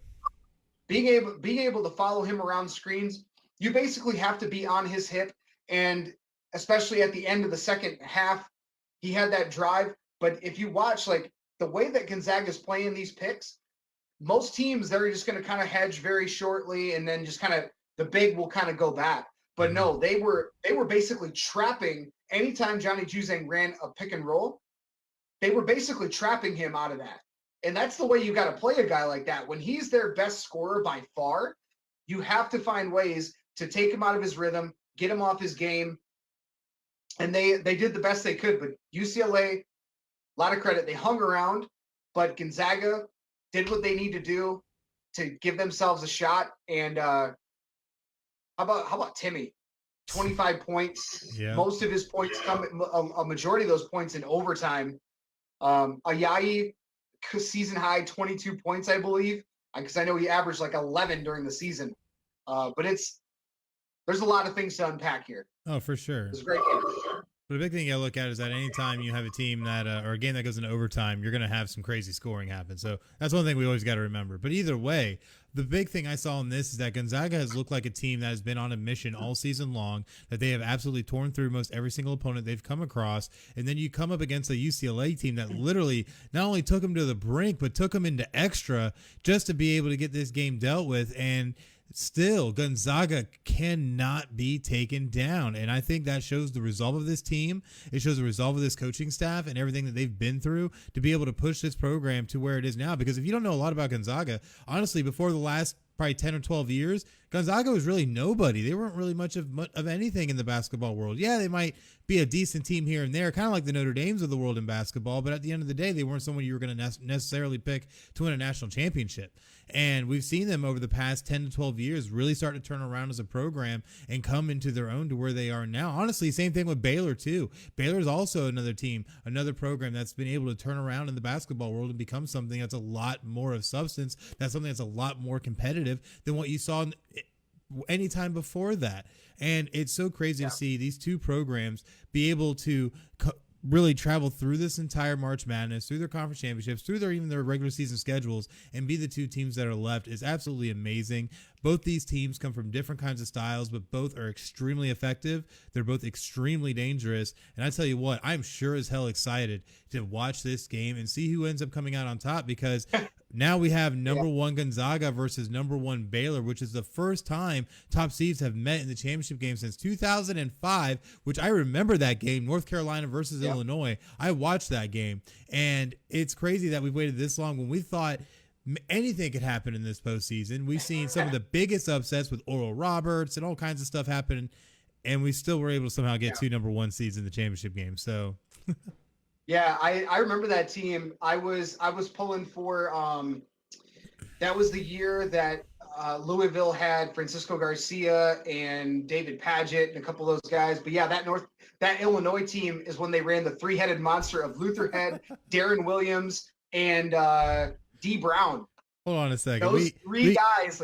being able to follow him around screens, you basically have to be on his hip. And especially at the end of the second half, he had that drive. But if you watch, like, the way that Gonzaga's playing these picks, most teams, they're just going to kind of hedge very shortly, and then just kind of the big will kind of go back. But no, they were basically trapping anytime Johnny Juzang ran a pick and roll. They were basically trapping him out of that. And that's the way you got to play a guy like that. When he's their best scorer by far, you have to find ways to take him out of his rhythm, get him off his game. And they did the best they could. But UCLA, a lot of credit. They hung around, but Gonzaga did what they need to do to give themselves a shot. And how about Timmy? 25 points. Yeah. Most of his points a majority of those points in overtime. Ayayi, season high 22 points, I believe, because I know he averaged like 11 during the season. But there's a lot of things to unpack here. Oh, for sure. It was a great game. But the big thing you gotta look at is that anytime you have a team that or a game that goes into overtime, you're gonna have some crazy scoring happen. So that's one thing we always got to remember. But either way, the big thing I saw in this is that Gonzaga has looked like a team that has been on a mission all season long, that they have absolutely torn through most every single opponent they've come across. And then you come up against a UCLA team that literally not only took them to the brink, but took them into extra just to be able to get this game dealt with. And still, Gonzaga cannot be taken down. And I think that shows the resolve of this team. It shows the resolve of this coaching staff and everything that they've been through to be able to push this program to where it is now. Because if you don't know a lot about Gonzaga, honestly, before the last probably 10 or 12 years, Gonzaga was really nobody. They weren't really much of anything in the basketball world. Yeah, they might be a decent team here and there, kind of like the Notre Dames of the world in basketball, but at the end of the day, they weren't someone you were going to necessarily pick to win a national championship. And we've seen them over the past 10 to 12 years really start to turn around as a program and come into their own to where they are now. Honestly, same thing with Baylor too. Baylor is also another team, another program that's been able to turn around in the basketball world and become something that's a lot more of substance. That's something that's a lot more competitive than what you saw any time before that. And it's so crazy to see these two programs be able to really travel through this entire March Madness, through their conference championships, through even their regular season schedules, and be the two teams that are left is absolutely amazing. Both these teams come from different kinds of styles, but both are extremely effective. They're both extremely dangerous. And I tell you what, I'm sure as hell excited to watch this game and see who ends up coming out on top, because now we have number one Gonzaga versus number one Baylor, which is the first time top seeds have met in the championship game since 2005, which I remember that game, North Carolina versus Illinois. I watched that game, and it's crazy that we've waited this long when we thought anything could happen in this postseason. We've seen some of the biggest upsets with Oral Roberts and all kinds of stuff happen, and we still were able to somehow get two number one seeds in the championship game. So yeah, I remember that team. I was pulling for that was the year that Louisville had Francisco Garcia and David Paget and a couple of those guys. But yeah, that Illinois team is when they ran the three-headed monster of Luther Head, Darren Williams, and D Brown. Hold on a second. Those three guys.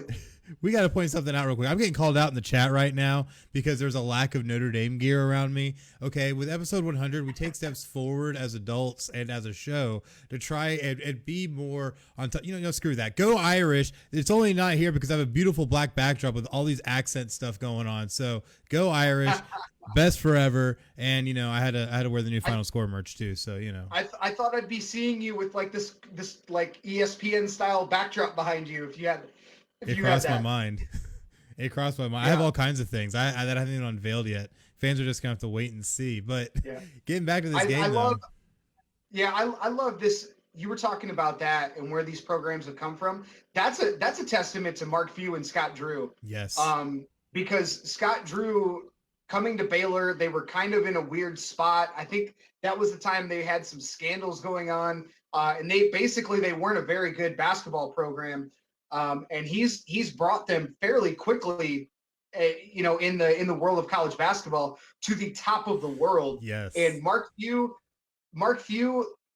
We got to point something out real quick. I'm getting called out in the chat right now because there's a lack of Notre Dame gear around me. Okay, with episode 100, we take steps forward as adults and as a show to try and be more on top. No, screw that. Go Irish. It's only not here because I have a beautiful black backdrop with all these accent stuff going on. So go Irish. Best forever. And I had to wear the new FinalScore merch too. So I thought I'd be seeing you with like this like ESPN style backdrop behind you if you had. It crossed my mind. It crossed my mind. Yeah. I have all kinds of things that haven't even unveiled yet. Fans are just gonna have to wait and see. But getting back to this game, I love this. You were talking about that and where these programs have come from. That's a testament to Mark Few and Scott Drew. Yes. Because Scott Drew coming to Baylor, they were kind of in a weird spot. I think that was the time they had some scandals going on, and they weren't a very good basketball program. And he's brought them fairly quickly, in the world of college basketball to the top of the world. Yes. And Mark Few,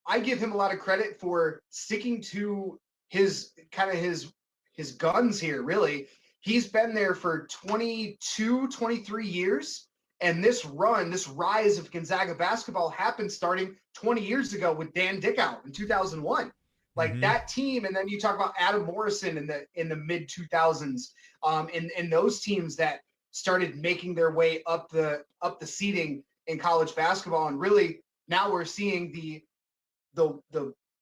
I give him a lot of credit for sticking to his guns here. Really, he's been there for 22, 23 years. And this rise of Gonzaga basketball happened starting 20 years ago with Dan Dickau in 2001. Like that team, and then you talk about Adam Morrison in the mid 2000s, and those teams that started making their way up the seeding in college basketball, and really now we're seeing the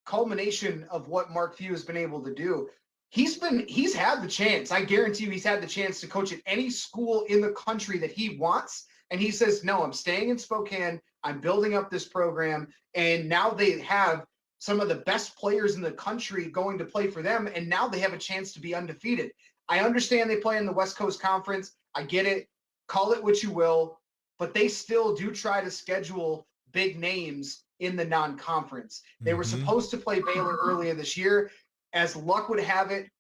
culmination of what Mark Few has been able to do. He's had the chance. I guarantee you, he's had the chance to coach at any school in the country that he wants, and he says, "No, I'm staying in Spokane. I'm building up this program," and now they have some of the best players in the country going to play for them, and now they have a chance to be undefeated. I understand they play in the West Coast Conference. I get it. Call it what you will, but they still do try to schedule big names in the non-conference. They were supposed to play Baylor earlier this year. As luck would have it,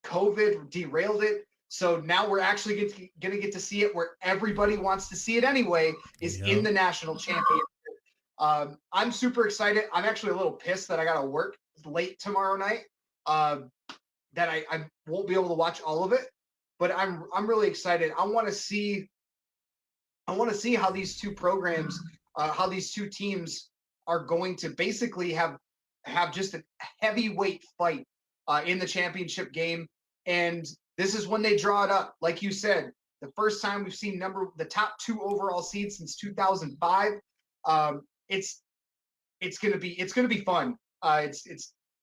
COVID derailed it. So now we're actually going to get to see it where everybody wants to see it anyway, is in the national championship. I'm super excited. I'm actually a little pissed that I got to work late tomorrow night, that I won't be able to watch all of it, but I'm really excited. I want to see how these two programs how these two teams are going to basically have just a heavyweight fight in the championship game. And this is when they draw it up. Like you said, the first time we've seen the top 2 overall seeds since 2005. It's gonna be fun.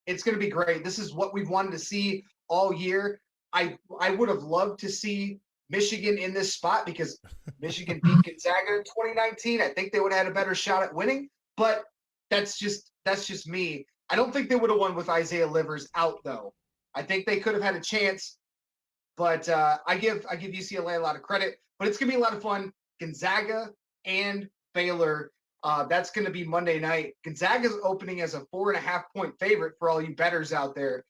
It's gonna be great. This is what we've wanted to see all year. I would have loved to see Michigan in this spot because Michigan beat Gonzaga in 2019. I think they would have had a better shot at winning, but that's just me. I don't think they would have won with Isaiah Livers out though. I think they could have had a chance, but I give UCLA a lot of credit. But it's gonna be a lot of fun. Gonzaga and Baylor. That's going to be Monday night. Gonzaga's opening as a 4.5-point favorite for all you bettors out there.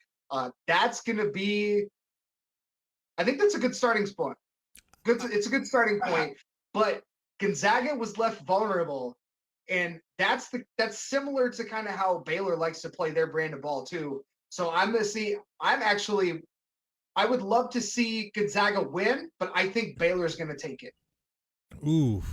That's going to be, I think that's a good starting spot. It's a good starting point, but Gonzaga was left vulnerable, and that's similar to kind of how Baylor likes to play their brand of ball too. So I would love to see Gonzaga win, but I think Baylor's going to take it. Ooh.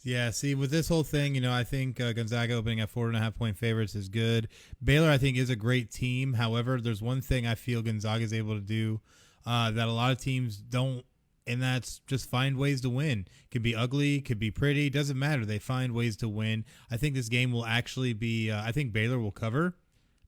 Yeah, see, with this whole thing, I think Gonzaga opening at 4.5-point favorites is good. Baylor, I think, is a great team. However, there's one thing I feel Gonzaga is able to do that a lot of teams don't, and that's just find ways to win. Could be ugly, could be pretty, doesn't matter. They find ways to win. I think this game will actually be, I think Baylor will cover,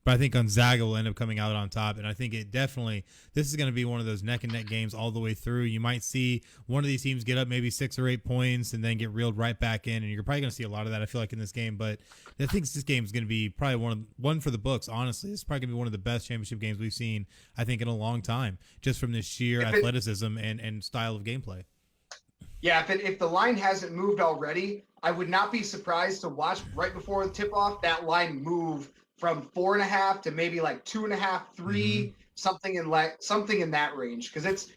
but I think Gonzaga will end up coming out on top. And I think this is going to be one of those neck and neck games all the way through. You might see one of these teams get up maybe 6 or 8 points and then get reeled right back in. And you're probably going to see a lot of that, I feel like, in this game. But I think this game is going to be probably one for the books, honestly. This is probably going to be one of the best championship games we've seen, I think, in a long time, just from this sheer athleticism and style of gameplay. Yeah, if the line hasn't moved already, I would not be surprised to watch right before the tip-off that line move from 4.5 to maybe like 2.5, 3, something in that range. Because it's,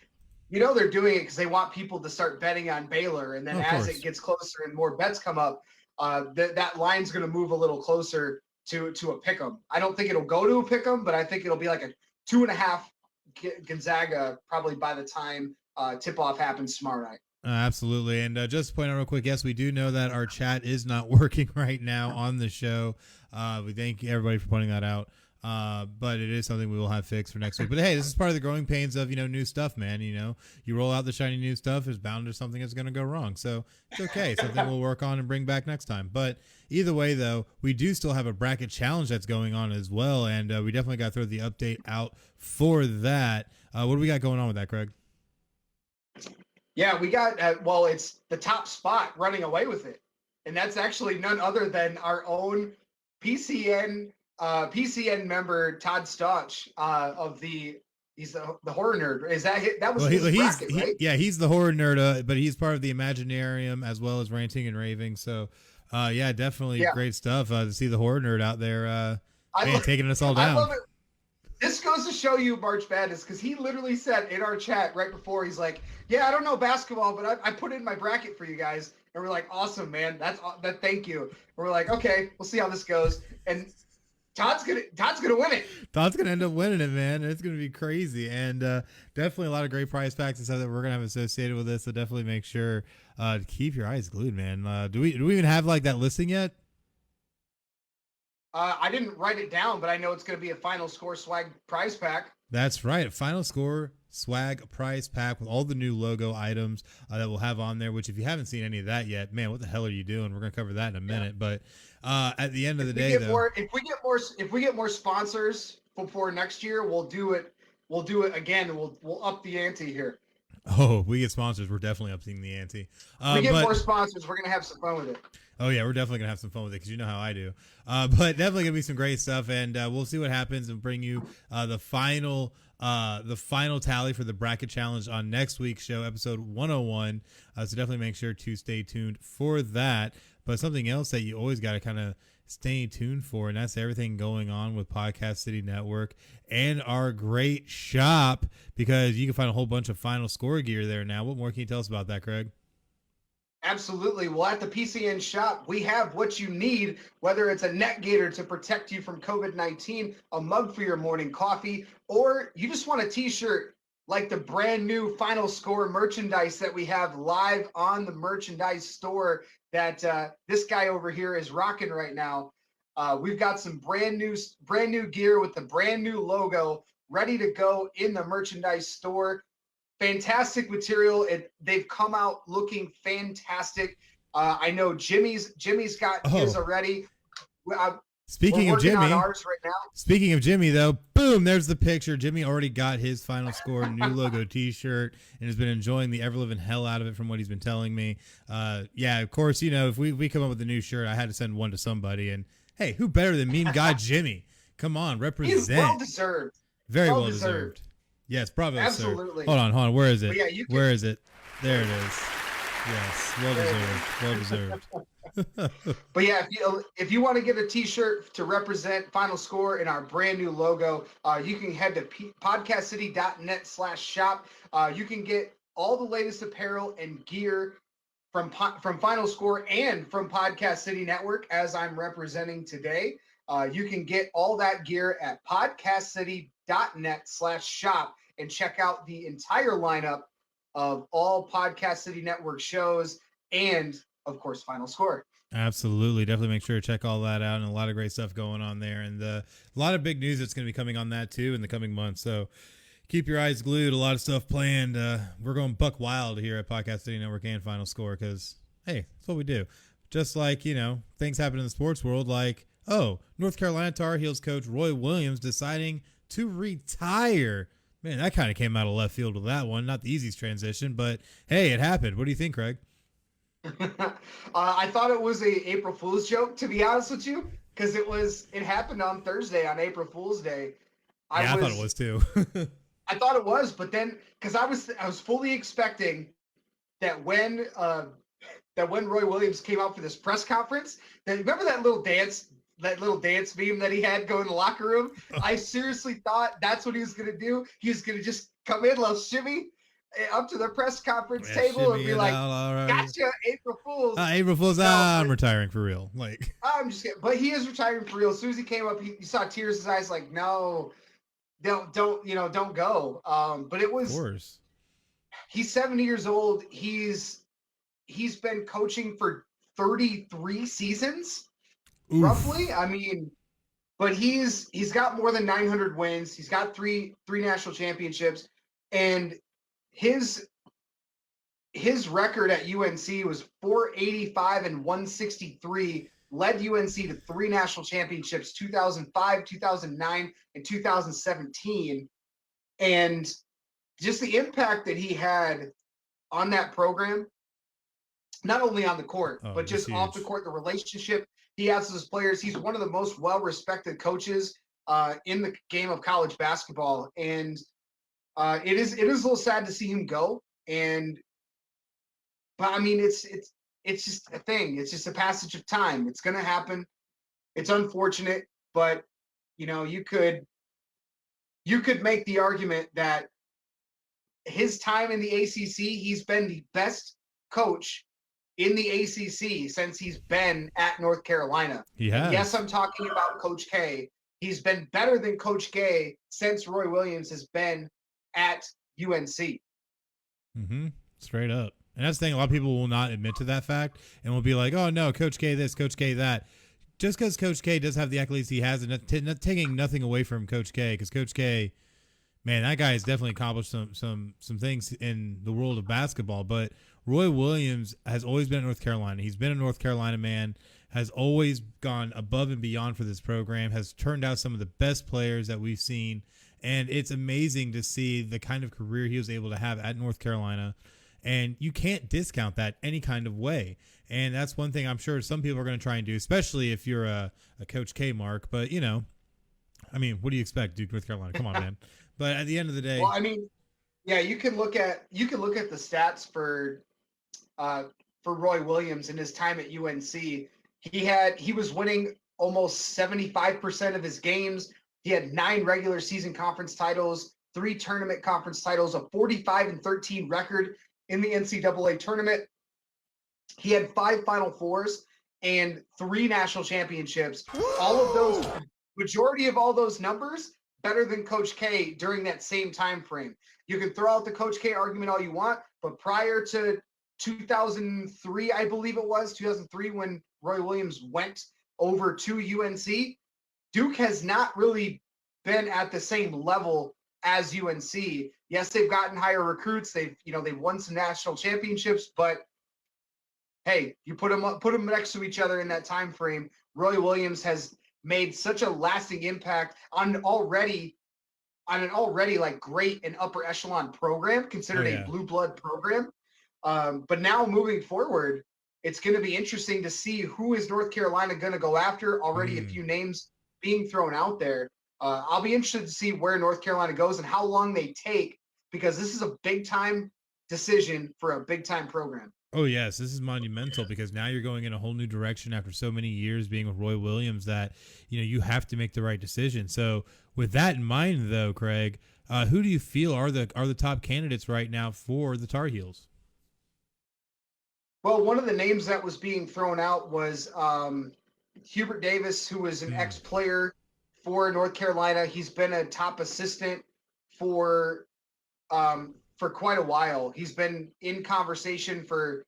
they're doing it because they want people to start betting on Baylor, and then it gets closer and more bets come up, that line's going to move a little closer to a pick'em. I don't think it'll go to a pick'em, but I think it'll be like a 2.5 Gonzaga probably by the time tip-off happens tomorrow night. Absolutely. And just to point out real quick, yes, we do know that our chat is not working right now on the show. We thank everybody for pointing that out. But it is something we will have fixed for next week. But hey, this is part of the growing pains of, new stuff, man. You roll out the shiny new stuff, there's bound to something that's going to go wrong. So it's okay. Something we'll work on and bring back next time. But either way, though, we do still have a bracket challenge that's going on as well. And we definitely got to throw the update out for that. What do we got going on with that, Craig? Yeah, we got, it's the top spot running away with it. And that's actually none other than our own PCN member, Todd Stotch, he's the horror nerd. Is that that was his bracket, right? Yeah, he's the horror nerd, but he's part of the Imaginarium as well as Ranting and Raving. So, definitely great stuff to see the horror nerd out there taking us all down. I love it. This goes to show you March Madness, because he literally said in our chat right before, he's like, yeah, I don't know basketball, but I put it in my bracket for you guys. And we're like, awesome, man. Thank you. And we're like, okay, we'll see how this goes. And Todd's gonna win it. Todd's gonna end up winning it, man. It's gonna be crazy, and definitely a lot of great prize packs and stuff that we're gonna have associated with this. So definitely make sure to keep your eyes glued, man. Do we even have like that listing yet? I didn't write it down, but I know it's going to be a FinalScore swag prize pack. That's right. FinalScore swag prize pack with all the new logo items that we'll have on there, which if you haven't seen any of that yet, man, what the hell are you doing? We're going to cover that in a minute. Yeah. But at the end of the day, if we get more sponsors before next year, we'll do it again. We'll up the ante here. Oh, we get sponsors. We're definitely upping the ante. We get more sponsors. We're going to have some fun with it. Oh, yeah, we're definitely going to have some fun with it because you know how I do. But definitely going to be some great stuff, and we'll see what happens and bring you the final tally for the bracket challenge on next week's show, episode 101. So definitely make sure to stay tuned for that. But something else that you always got to kind of stay tuned for, and that's everything going on with Podcast City Network and our great shop, because you can find a whole bunch of FinalScore gear there now. What more can you tell us about that, Craig? Absolutely. Well, at the PCN shop, we have what you need, whether it's a net gator to protect you from COVID-19, a mug for your morning coffee, or you just want a t-shirt like the brand new FinalScore merchandise that we have live on the merchandise store that this guy over here is rocking right now. We've got some brand new gear with the brand new logo ready to go in the merchandise store. Fantastic material. They've come out looking fantastic. I know Jimmy's got his already. Speaking We're of working Jimmy, on ours right now. Speaking of Jimmy, though, boom, there's the picture. Jimmy already got his Final Score new logo T-shirt and has been enjoying the ever-living hell out of it from what he's been telling me. Yeah, of course, you know, if we come up with a new shirt, I had to send one to somebody. And, hey, who better than meme guy Jimmy? Come on, represent. He's well-deserved. Very well-deserved. Yes, bravo, Absolutely. sir. Hold on. Where is it? Yeah, Where is it? There it is. Yes, well-deserved. But yeah, if you want to get a T-shirt to represent Final Score in our brand new logo, you can head to podcastcity.net/shop. You can get all the latest apparel and gear from Final Score and from Podcast City Network, as I'm representing today. You can get all that gear at podcastcity.net/shop and check out the entire lineup of all Podcast City Network shows and, of course, Final Score. Absolutely. Definitely make sure to check all that out, and a lot of great stuff going on there, and a lot of big news that's going to be coming on that too in the coming months. So keep your eyes glued. A lot of stuff planned. We're going buck wild here at Podcast City Network and Final Score because, hey, that's what we do. Just like, you know, things happen in the sports world, like, oh, North Carolina Tar Heels coach Roy Williams deciding to retire. Man, that kind of came out of left field with that one. Not the easiest transition, but hey, it happened. What do you think, Craig? I thought it was a April Fool's joke, to be honest with you, because it happened on Thursday, on April Fool's Day. I thought it was too. I thought it was, but then because I was fully expecting that when Roy Williams came out for this press conference, remember that little dance meme that he had go in the locker room? I seriously thought that's what he was gonna do. He was gonna just come in, little shimmy up to the press conference table and be like, "Gotcha, April Fools." April Fools. I'm retiring for real. Like, I'm just kidding. But he is retiring for real. As soon as he came up, you saw tears in his eyes. Like, no, don't go. But it was. Of course. He's 70 years old. He's been coaching for 33 seasons, roughly. I mean, but he's got more than 900 wins. He's got three national championships, and his record at UNC was 485 and 163, led UNC to 3 national championships, 2005, 2009, and 2017. And just the impact that he had on that program, not only on the court, but just off the court, the relationship he has with his players. He's one of the most well-respected coaches in the game of college basketball. And it is a little sad to see him go, but I mean it's just a thing. It's just a passage of time. It's gonna happen. It's unfortunate, but you know, you could make the argument that his time in the ACC, he's been the best coach in the ACC since he's been at North Carolina. Yeah. Yes, I'm talking about Coach K. He's been better than Coach K since Roy Williams has been at UNC. Straight up. And that's the thing, a lot of people will not admit to that fact and will be like, oh no, Coach K this, Coach K that. Just because Coach K does have the accolades he has, and not taking nothing away from Coach K, because Coach K, man, that guy has definitely accomplished some things in the world of basketball. But Roy Williams has always been at North Carolina. He's been a North Carolina man, has always gone above and beyond for this program, has turned out some of the best players that we've seen. And it's amazing to see the kind of career he was able to have at North Carolina. And you can't discount that any kind of way. And that's one thing I'm sure some people are going to try and do, especially if you're a Coach K mark. But, you know, I mean, what do you expect, Duke, North Carolina? Come on, man. But at the end of the day. Well, I mean, yeah, you can look at the stats for Roy Williams in his time at UNC. He was winning almost 75% of his games. He had 9 regular season conference titles, 3 tournament conference titles, a 45-13 record in the NCAA tournament. He had 5 Final Fours and 3 national championships. All of those, majority of all those numbers, better than Coach K during that same time frame. You can throw out the Coach K argument all you want, but prior to 2003, I believe it was 2003 when Roy Williams went over to UNC. Duke has not really been at the same level as UNC. Yes, they've gotten higher recruits. They've won some national championships, but hey, you put them next to each other in that time frame. Roy Williams has made such a lasting impact on an already like great and upper echelon program, considered a blue blood program. But now moving forward, it's going to be interesting to see who is North Carolina going to go after. Already a few names being thrown out there. I'll be interested to see where North Carolina goes and how long they take, because this is a big time decision for a big time program. Oh, yes. This is monumental because now you're going in a whole new direction after so many years being with Roy Williams that, you have to make the right decision. So with that in mind, though, Craig, who do you feel are the top candidates right now for the Tar Heels? Well, one of the names that was being thrown out was Hubert Davis, who was an ex-player for North Carolina. He's been a top assistant for quite a while. He's been in conversation for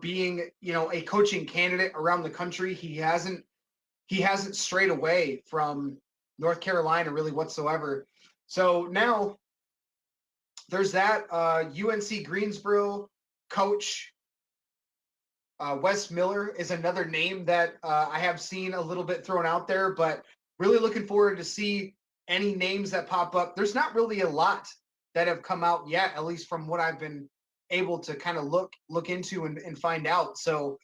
being, a coaching candidate around the country. He hasn't strayed away from North Carolina really whatsoever. So now there's that. UNC Greensboro coach Wes Miller is another name that I have seen a little bit thrown out there, but really looking forward to see any names that pop up. There's not really a lot that have come out yet, at least from what I've been able to kind of look into and find out. So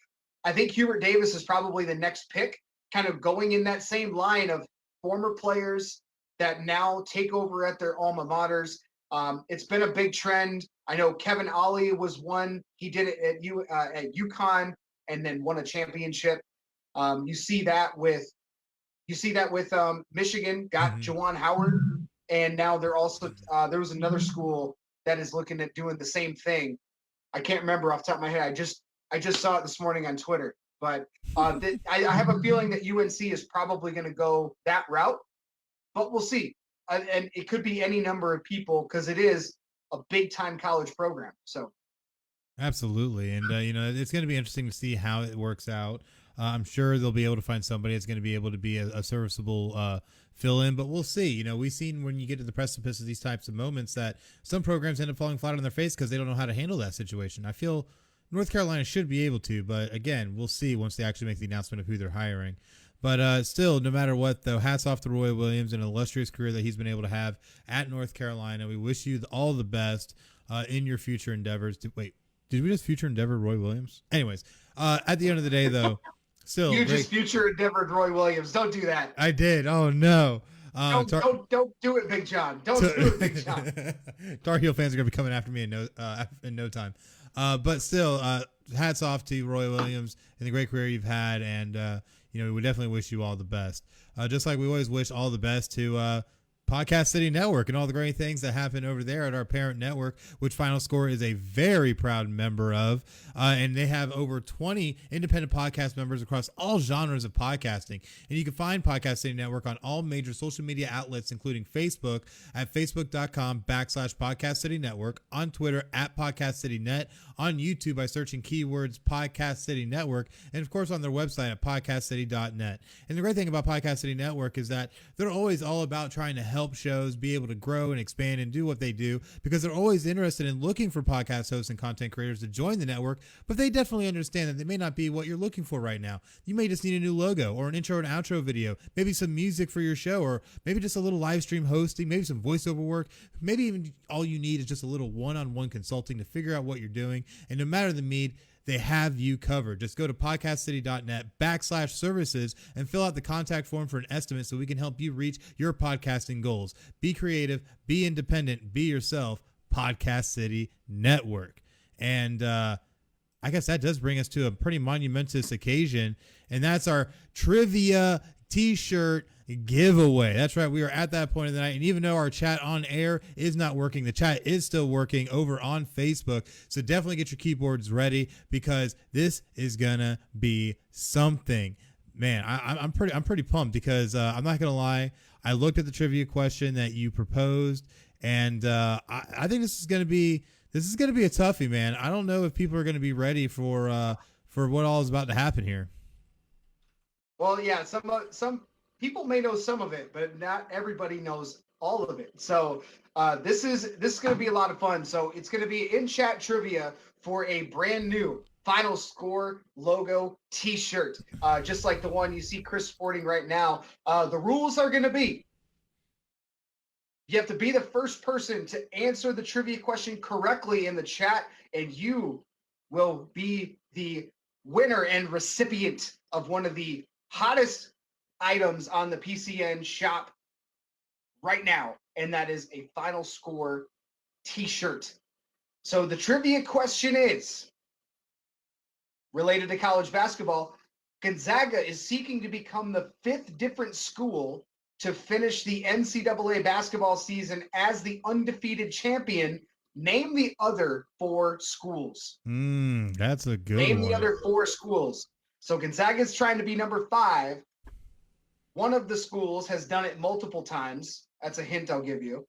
I think Hubert Davis is probably the next pick, kind of going in that same line of former players that now take over at their alma maters. It's been a big trend. I know Kevin Ollie was one. He did it at UConn and then won a championship. You see that with Michigan, got Juwan Howard, and now they're also there was another school that is looking at doing the same thing. I can't remember off the top of my head. I just saw it this morning on Twitter, but I have a feeling that UNC is probably going to go that route, but we'll see. And it could be any number of people because it is a big time college program. So absolutely. And, it's going to be interesting to see how it works out. I'm sure they'll be able to find somebody that's going to be able to be a serviceable fill in, but we'll see. We've seen when you get to the precipice of these types of moments that some programs end up falling flat on their face because they don't know how to handle that situation. I feel North Carolina should be able to, but again, we'll see once they actually make the announcement of who they're hiring. But still, no matter what, though, hats off to Roy Williams and an illustrious career that he's been able to have at North Carolina. We wish you all the best in your future endeavors. Wait, did we just future endeavor Roy Williams? Anyways, at the end of the day, though, still. You just future endeavored Roy Williams. Don't do that. I did. Oh, no. Don't do it, Big John. Don't do it, Big John. Tar Heel fans are going to be coming after me in no time. But still, hats off to Roy Williams and the great career you've had. And, we would definitely wish you all the best. Just like we always wish all the best to Podcast City Network and all the great things that happen over there at our parent network, which FinalScore is a very proud member of. And they have over 20 independent podcast members across all genres of podcasting. And you can find Podcast City Network on all major social media outlets, including Facebook at facebook.com/Podcast City Network, on Twitter at Podcast City Net, on YouTube by searching keywords Podcast City Network, and of course on their website at podcastcity.net. And the great thing about Podcast City Network is that they're always all about trying to help shows be able to grow and expand and do what they do, because they're always interested in looking for podcast hosts and content creators to join the network, but they definitely understand that they may not be what you're looking for right now. You may just need a new logo or an intro and outro video, maybe some music for your show, or maybe just a little live stream hosting, maybe some voiceover work, maybe even all you need is just a little one-on-one consulting to figure out what you're doing. And no matter the need, they have you covered. Just go to podcastcity.net/services and fill out the contact form for an estimate so we can help you reach your podcasting goals. Be creative, be independent, be yourself. Podcast City Network. And I guess that does bring us to a pretty monumentous occasion, and that's our trivia t-shirt giveaway. That's right. We are at that point of the night. And even though our chat on air is not working, the chat is still working over on Facebook. So definitely get your keyboards ready, because this is going to be something. Man, I'm pretty pumped, because I'm not going to lie. I looked at the trivia question that you proposed, and I think this is going to be this is going to be a toughie, man. I don't know if people are going to be ready for what all is about to happen here. Well, yeah, some people may know some of it, but not everybody knows all of it. So this is going to be a lot of fun. So it's going to be in chat trivia for a brand new Final Score logo T-shirt, just like the one you see Chris sporting right now. The rules are going to be: you have to be the first person to answer the trivia question correctly in the chat, and you will be the winner and recipient of one of the hottest items on the PCN shop right now, and that is a Final Score T-shirt. So the trivia question is related to college basketball. Gonzaga is seeking to become the 5th different school to finish the NCAA basketball season as the undefeated champion. Name the other 4 schools. That's a good Name one. the other 4 schools. So Gonzaga is trying to be number 5. One of the schools has done it multiple times. That's a hint I'll give you.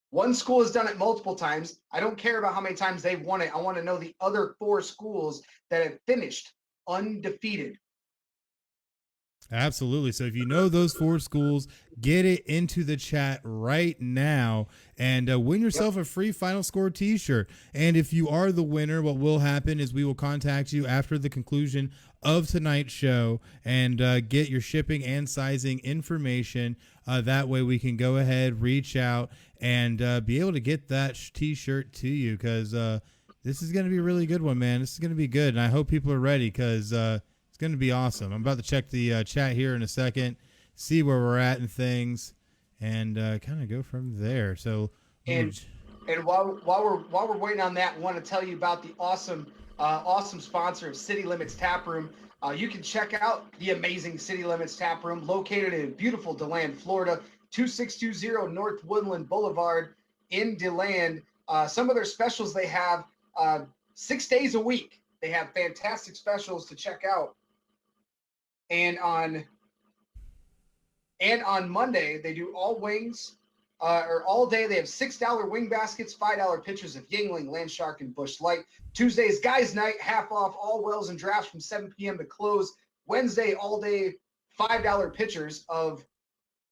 One school has done it multiple times. I don't care about how many times they've won it. I want to know the other 4 schools that have finished undefeated. Absolutely. So if you know those 4 schools, get it into the chat right now and win yourself a free Final Score T-shirt. And if you are the winner, what will happen is we will contact you after the conclusion of tonight's show and get your shipping and sizing information. That way we can go ahead, reach out, and be able to get that T-shirt to you, because this is going to be a really good one, man. This is going to be good, and I hope people are ready, because it's going to be awesome. I'm about to check the chat here in a second, see where we're at and things, and kind of go from there. So, and while we're waiting on that, I want to tell you about the awesome sponsor of City Limits Tap Room. You can check out the amazing City Limits Tap Room, located in beautiful DeLand, Florida, 2620 North Woodland Boulevard in DeLand. Some of their specials they have 6 days a week. They have fantastic specials to check out. And on Monday, they do all wings, or all day. They have $6 wing baskets, $5 pitchers of Yingling, Land Shark, and Busch Light. Tuesday is Guys Night, half off all wells and drafts from 7 p.m. to close. Wednesday, all day, $5 pitchers of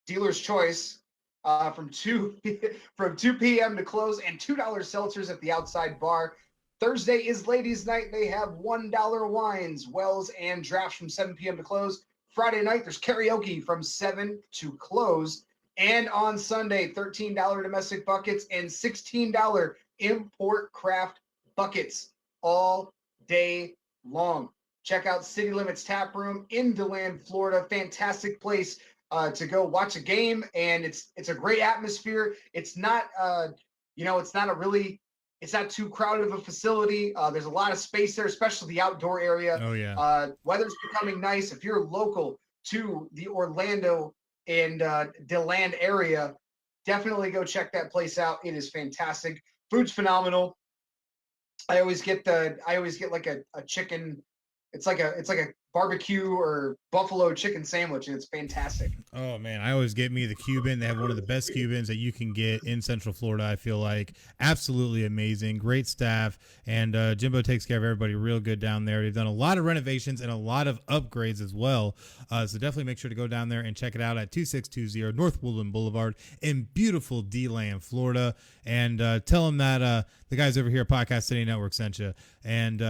Dealer's Choice from 2 p.m. to close, and $2 seltzers at the outside bar. Thursday is Ladies Night. They have $1 wines, wells, and drafts from 7 p.m. to close. Friday night, there's karaoke from 7 to close. And on Sunday, $13 domestic buckets and $16 import craft buckets all day long. Check out City Limits Tap Room in DeLand, Florida. Fantastic place to go watch a game, and it's a great atmosphere. It's not it's not too crowded of a facility. There's a lot of space there, especially the outdoor area. Oh, yeah. Weather's becoming nice. If you're local to the Orlando and DeLand area, definitely go check that place out. It is fantastic. Food's phenomenal. I always get like a chicken. It's like a barbecue or buffalo chicken sandwich, and it's fantastic. Oh man, I always get me the Cuban. They have one of the best Cubans that you can get in Central Florida. I feel like absolutely amazing, great staff, and Jimbo takes care of everybody real good down there. They've done a lot of renovations and a lot of upgrades as well. So definitely make sure to go down there and check it out at 2620 North Woodland Boulevard in beautiful DeLand, Florida, and tell them that the guys over here at Podcast City Network sent you. And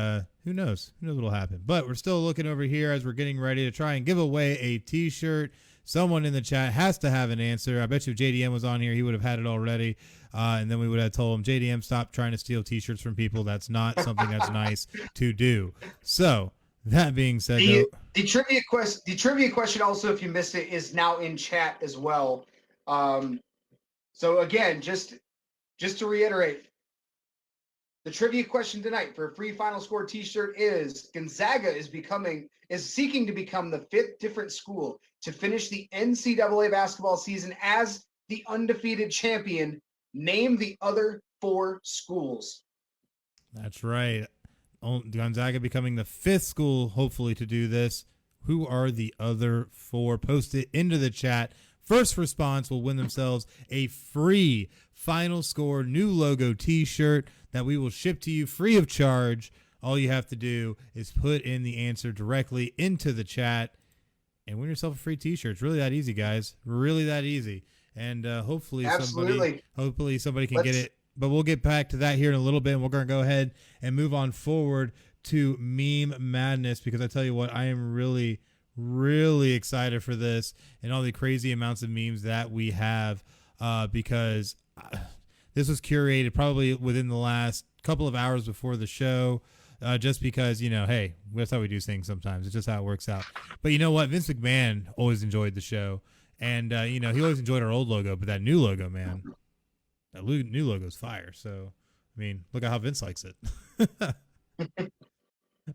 who knows what'll happen. But we're still looking over here as we're getting ready to try and give away a T-shirt. Someone in the chat has to have an answer. I bet you if JDM was on here, he would have had it already. And then we would have told him, JDM, stop trying to steal T-shirts from people. That's not something that's nice to do. So that being said, the trivia question also, if you missed it, is now in chat as well. So again, just to reiterate, the trivia question tonight for a free Final Score T-shirt is: Gonzaga is seeking to become the 5th different school to finish the NCAA basketball season as the undefeated champion. Name the other 4 schools. That's right. Gonzaga becoming the 5th school, hopefully, to do this. Who are the other 4? Post it into the chat first response will win themselves a free Final Score new logo t-shirt that we will ship to you free of charge. All you have to do is put in the answer directly into the chat and win yourself a free t-shirt. It's really that easy, guys. Really that easy. And hopefully somebody can get it. But we'll get back to that here in a little bit, and we're going to go ahead and move on forward to meme madness, because I tell you what, I am really, really excited for this and all the crazy amounts of memes that we have, because this was curated probably within the last couple of hours before the show, just because, hey, that's how we do things sometimes. It's just how it works out. But you know what? Vince McMahon always enjoyed the show, and, he always enjoyed our old logo, but that new logo, man. That new logo's fire. So, I mean, look at how Vince likes it.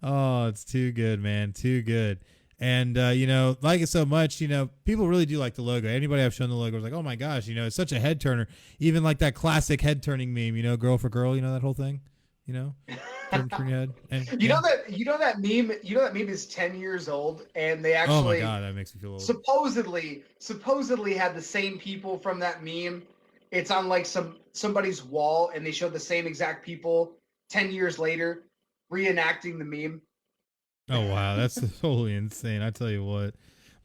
Oh, it's too good, man. Too good. And, like it so much, people really do like the logo. Anybody I've shown the logo is like, oh my gosh, it's such a head turner. Even like that classic head turning meme, girl for girl, that whole thing, turn your head. And, that meme is 10 years old, and they actually, oh my God, that makes me feel old. Supposedly had the same people from that meme. It's on like somebody's wall, and they showed the same exact people 10 years later reenacting the meme. Oh wow, that's totally insane. I tell you what.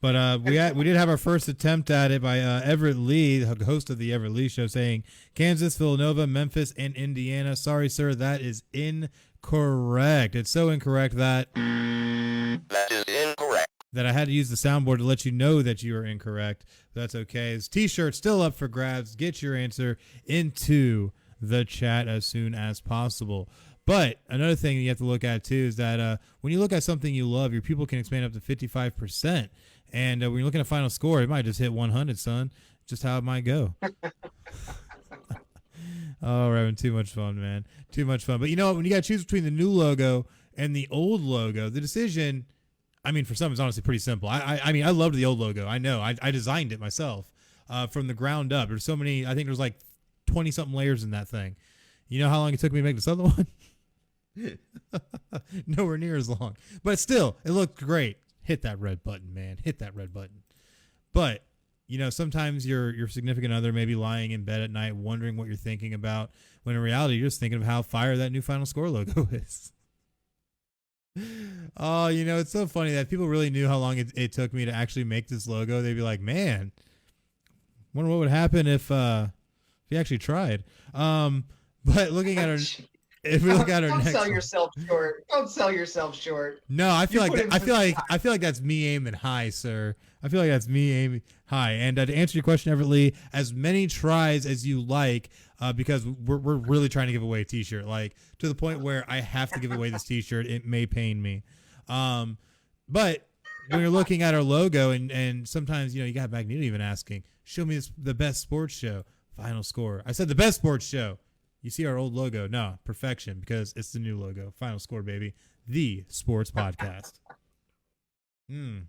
But we did have our first attempt at it by Everett Lee, the host of the Everett Lee Show, saying Kansas, Villanova, Memphis, and Indiana. Sorry, sir, that is incorrect. It's so incorrect that is incorrect. That I had to use the soundboard to let you know that you are incorrect. That's okay. This t-shirt still up for grabs. Get your answer into the chat as soon as possible. But another thing you have to look at too is that when you look at something you love, your people can expand up to 55%. And when you're looking at Final Score, it might just hit 100, son. Just how it might go. Oh, we're having too much fun, man. Too much fun. But you know what? When you got to choose between the new logo and the old logo, the decision, I mean, for some, it's honestly pretty simple. I mean, I loved the old logo. I know. I designed it myself from the ground up. There's so many. I think there's like 20-something layers in that thing. You know how long it took me to make this other one? Nowhere near as long. But still, it looked great. Hit that red button, man. Hit that red button. But, sometimes your significant other may be lying in bed at night wondering what you're thinking about, when in reality, you're just thinking of how fire that new Final Score logo is. Oh, it's so funny that people really knew how long it took me to actually make this logo. They'd be like, man, wonder what would happen if you actually tried. But looking at our, if we look at our don't next sell one, yourself short. Don't sell yourself short. No, I feel You like put I in feel like some I feel like that's me aiming high, sir. I feel like that's me aiming high. And to answer your question, Everett Lee, as many tries as you like, because we're really trying to give away a T-shirt, like to the point where I have to give away this T-shirt. It may pain me, but when you're looking at our logo, and sometimes you got Magneto even asking, "Show me the best sports show." Final Score. I said the best sports show. You see our old logo. No, perfection, because it's the new logo. Final Score, baby. The sports podcast. And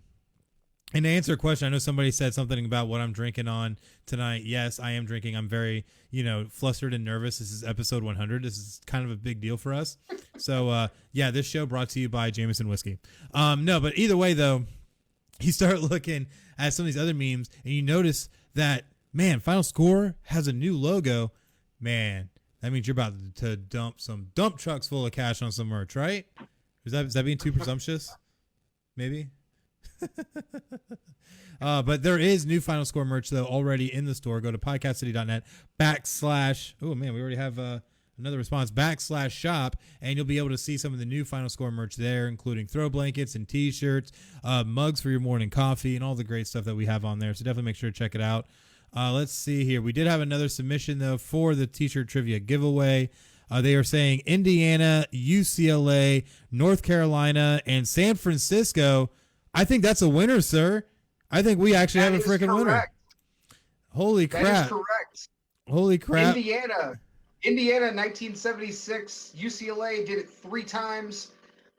to answer a question, I know somebody said something about what I'm drinking on tonight. Yes, I am drinking. I'm very, flustered and nervous. This is episode 100. This is kind of a big deal for us. So, this show brought to you by Jameson Whiskey. No, but either way, though, you start looking at some of these other memes, and you notice that, man, Final Score has a new logo. Man, that means you're about to dump some dump trucks full of cash on some merch, right? Is that being too presumptuous? Maybe. But there is new Final Score merch though already in the store. Go to podcastcity.net / oh man, we already have another response / shop, and you'll be able to see some of the new Final Score merch there, including throw blankets and t-shirts, mugs for your morning coffee, and all the great stuff that we have on there. So definitely make sure to check it out. Let's see here. We did have another submission though for the t-shirt trivia giveaway. They are saying Indiana, UCLA, North Carolina, and San Francisco. I think that's a winner, sir. I think we actually have a freaking winner. Holy crap. That is correct. Holy crap. Indiana, 1976. UCLA did it 3 times.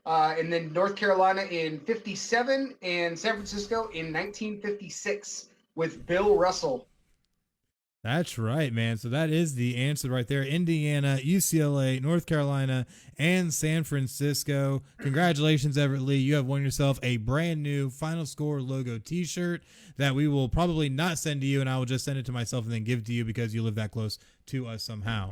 And then North Carolina in 57 and San Francisco in 1956 with Bill Russell. That's right, man. So that is the answer right there. Indiana, UCLA, North Carolina, and San Francisco. Congratulations, Everett Lee. You have won yourself a brand new Final Score logo t-shirt that we will probably not send to you, and I will just send it to myself and then give to you because you live that close to us somehow.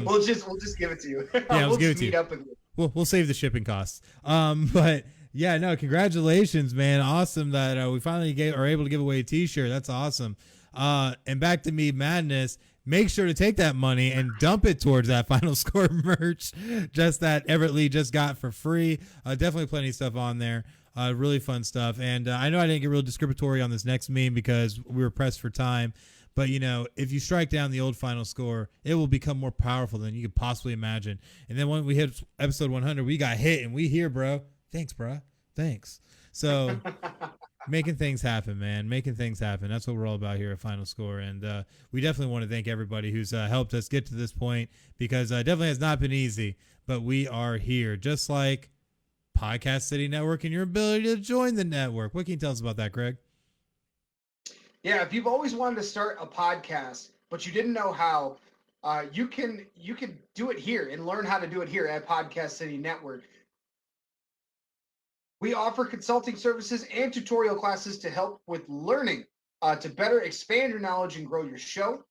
We'll just give it to you. Yeah, we'll give it just to meet you. up with you. We'll save the shipping costs. But yeah, no, congratulations, man. Awesome that we finally are able to give away a t-shirt. That's awesome. And back to me madness. Make sure to take that money and dump it towards that Final Score merch, just that Everett Lee just got for free. Definitely plenty of stuff on there. Really fun stuff. And I know I didn't get real descriptory on this next meme because we were pressed for time. But, you know, if you strike down the old Final Score, it will become more powerful than you could possibly imagine. And then when we hit episode 100, we got hit and we here, bro. Thanks, bro. Thanks. So making things happen, man. Making things happen. That's what we're all about here at Final Score. And we definitely want to thank everybody who's helped us get to this point because it definitely has not been easy. But we are here, just like Podcast City Network and your ability to join the network. What can you tell us about that, Greg? Yeah, if you've always wanted to start a podcast, but you didn't know how, you can do it here and learn how to do it here at Podcast City Network. We offer consulting services and tutorial classes to help with learning, to better expand your knowledge and grow your show.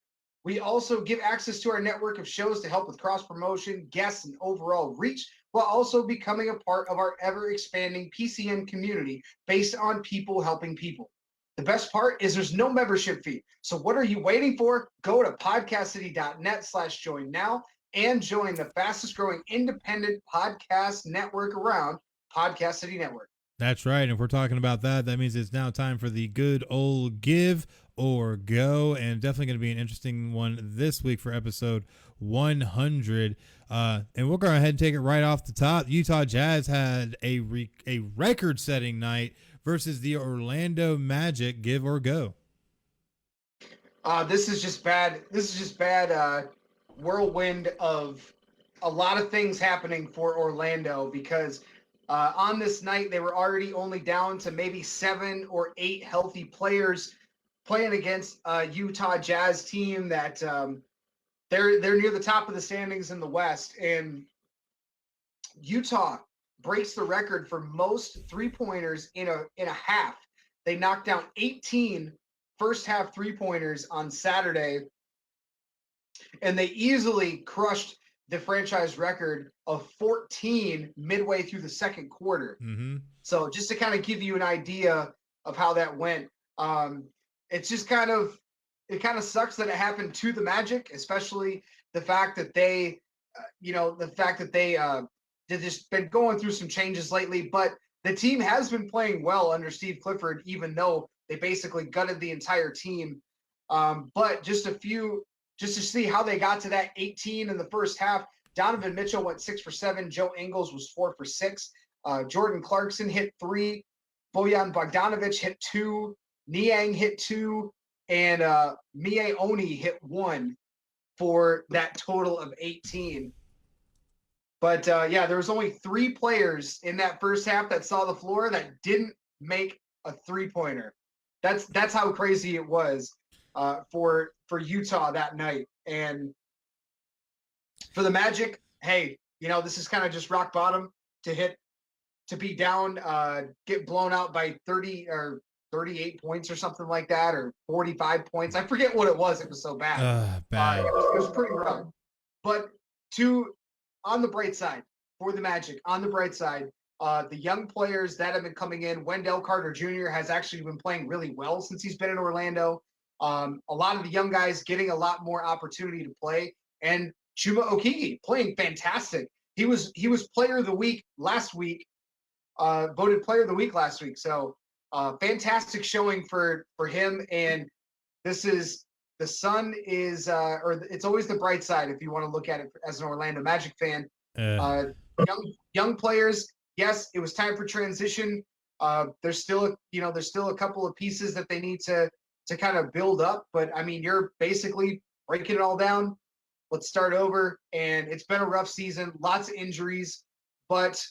We also give access to our network of shows to help with cross-promotion, guests, and overall reach, while also becoming a part of our ever-expanding PCN community based on people helping people. The best part is there's no membership fee. So what are you waiting for? Go to podcastcity.net/join now and join the fastest growing independent podcast network around, Podcast City Network. That's right. And if we're talking about that, that means it's now time for the good old give or go. And definitely going to be an interesting one this week for episode 100. And we'll go ahead and take it right off the top. Utah Jazz had a record-setting night versus the Orlando Magic. Give or go? This is just bad. This is just bad whirlwind of a lot of things happening for Orlando because on this night they were already only down to maybe 7 or 8 healthy players playing against a Utah Jazz team that they're near the top of the standings in the West, and Utah breaks the record for most three-pointers in a half. They knocked down 18 first-half three-pointers on Saturday, and they easily crushed the franchise record of 14 midway through the second quarter. Mm-hmm. So just to kind of give you an idea of how that went, it's just kind of sucks that it happened to the Magic, especially the fact that they've just been going through some changes lately, but the team has been playing well under Steve Clifford, even though they basically gutted the entire team. But just to see how they got to that 18 in the first half, Donovan Mitchell went 6 for 7. Joe Ingles was 4 for 6. Jordan Clarkson hit 3. Bojan Bogdanovic hit 2. Niang hit 2. And Mie Oni hit 1 for that total of 18. But yeah, there was only 3 players in that first half that saw the floor that didn't make a three-pointer. That's how crazy it was for Utah that night. And for the Magic, hey, this is kind of just rock bottom to be down, get blown out by 30 or 38 points or something like that, or 45 points. I forget what it was. It was so bad. Bad. It was pretty rough. But on the bright side, for the Magic, on the bright side, the young players that have been coming in, Wendell Carter Jr. has actually been playing really well since he's been in Orlando. A lot of the young guys getting a lot more opportunity to play, and Chuma Okeke playing fantastic. He was player of the week last week, voted player of the week last week. So fantastic showing for him. And this is the sun is, or it's always the bright side if you want to look at it as an Orlando Magic fan. Young players. Yes, it was time for transition. There's still a couple of pieces that they need to kind of build up, but I mean, you're basically breaking it all down. Let's start over. And it's been a rough season, lots of injuries, but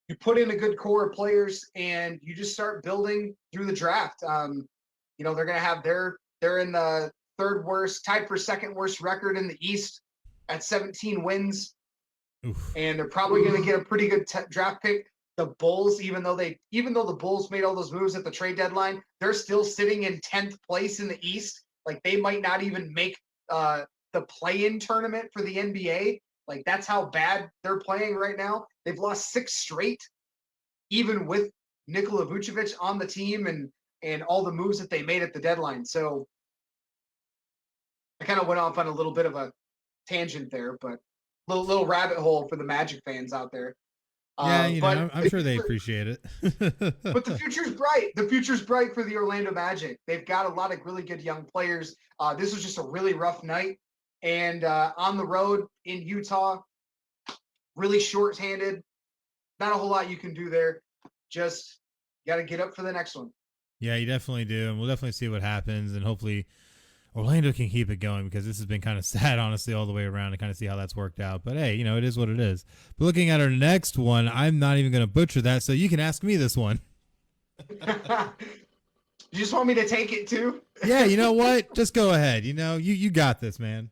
you put in a good core of players and you just start building through the draft. They're going to have they're in the third worst, tied for second worst record in the East at 17 wins. Oof. And they're probably going to get a pretty good draft pick. The Bulls, even though the Bulls made all those moves at the trade deadline, they're still sitting in 10th place in the East. Like, they might not even make the play-in tournament for the NBA. Like, that's how bad they're playing right now. They've lost 6 straight, even with Nikola Vucevic on the team and all the moves that they made at the deadline. So I kind of went off on a little bit of a tangent there, but little rabbit hole for the Magic fans out there. Yeah, but I'm sure they appreciate it. But the future's bright. The future's bright for the Orlando Magic. They've got a lot of really good young players. This was just a really rough night. And on the road in Utah, really short-handed. Not a whole lot you can do there. Just got to get up for the next one. Yeah, you definitely do. And we'll definitely see what happens. And hopefully Orlando can keep it going, because this has been kind of sad, honestly, all the way around, to kind of see how that's worked out. But hey, it is what it is. But looking at our next one, I'm not even going to butcher that, so you can ask me this one. You just want me to take it too? Yeah, you know what? Just go ahead. You got this, man.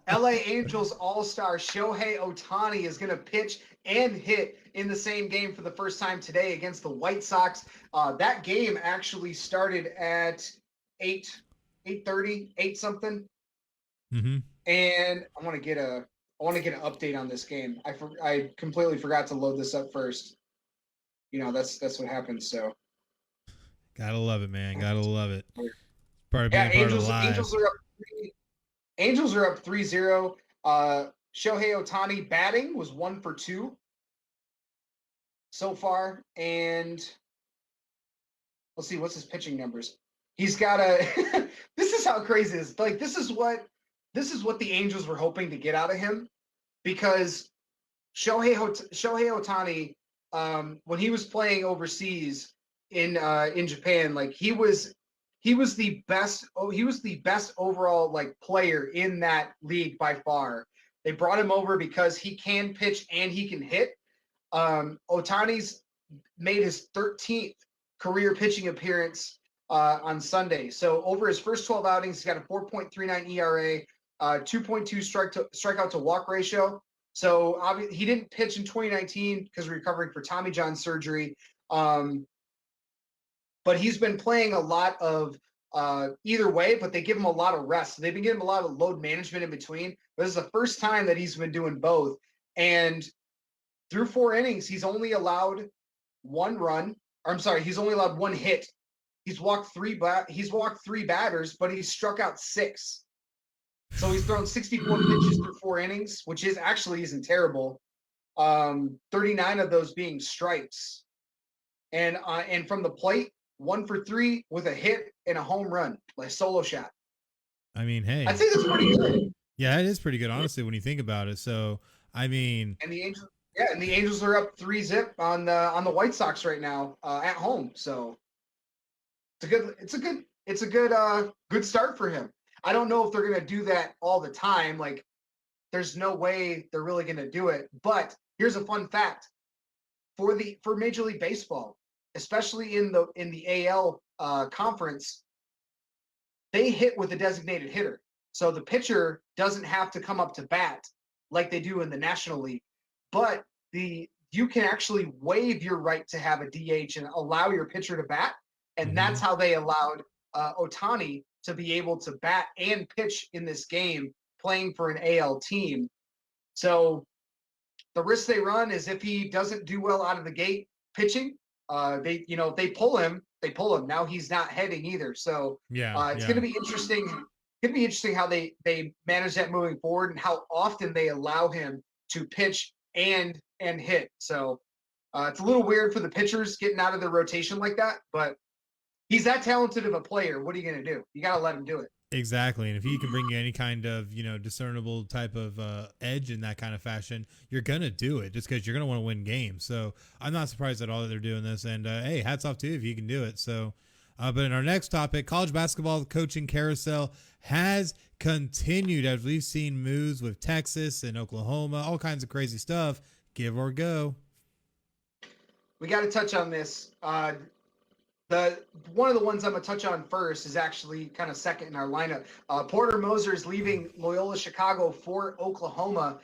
LA Angels All-Star Shohei Ohtani is going to pitch and hit in the same game for the first time today against the White Sox. That game actually started at 8:30, 8 something. Mm-hmm. And I want to get an update on this game. I completely forgot to load this up first. That's what happens. So gotta love it, man. Gotta love it. Part of being part of the live. Angels are up 3-0. Shohei Ohtani batting was 1 for 2 so far, and let's see, what's his pitching numbers. He's got a this is how crazy it is. Like, this is what the Angels were hoping to get out of him, because Shohei Ohtani, when he was playing overseas in Japan, like, he was the best overall, like, player in that league by far. They brought him over because he can pitch and he can hit. Ohtani's made his 13th career pitching appearance on Sunday. So over his first 12 outings, he's got a 4.39 ERA, 2.2 strikeout to walk ratio. So he didn't pitch in 2019 because of recovering for Tommy John surgery. But he's been playing a lot of either way, but they give him a lot of rest. So they've been giving him a lot of load management in between. But this is the first time that he's been doing both. And through 4 innings, he's only allowed 1 run. Or I'm sorry, he's only allowed 1 hit. He's walked 3 batters, but he's struck out 6. So he's thrown 64 pitches through 4 innings, which isn't terrible. 39 of those being strikes. And from the plate, 1 for 3 with a hit and a home run, like solo shot. I mean, hey, I'd say that's pretty good. Yeah, it is pretty good, honestly, when you think about it. So, I mean, and the Angels are up 3-0 on the White Sox right now at home. So it's a good start for him. I don't know if they're gonna do that all the time. Like, there's no way they're really gonna do it. But here's a fun fact for Major League Baseball, especially in the AL conference, they hit with a designated hitter. So the pitcher doesn't have to come up to bat like they do in the National League. But you can actually waive your right to have a DH and allow your pitcher to bat. And that's how they allowed Ohtani to be able to bat and pitch in this game, playing for an AL team. So the risk they run is, if he doesn't do well out of the gate pitching, if they pull him, Now he's not hitting either. So it's going to be interesting. It's going to be interesting how they manage that moving forward, and how often they allow him to pitch and hit. So it's a little weird for the pitchers getting out of their rotation like that, but he's that talented of a player. What are you going to do? You got to let him do it. Exactly. And if he can bring you any kind of, discernible type of edge in that kind of fashion, you're going to do it, just because you're going to want to win games. So I'm not surprised at all that they're doing this. And hey, hats off to you if you can do it. So, but in our next topic, college basketball coaching carousel has continued, as we've seen moves with Texas and Oklahoma, all kinds of crazy stuff. Give or go. We got to touch on this. One of the ones I'm gonna touch on first is actually kind of second in our lineup. Porter Moser is leaving Loyola Chicago for Oklahoma.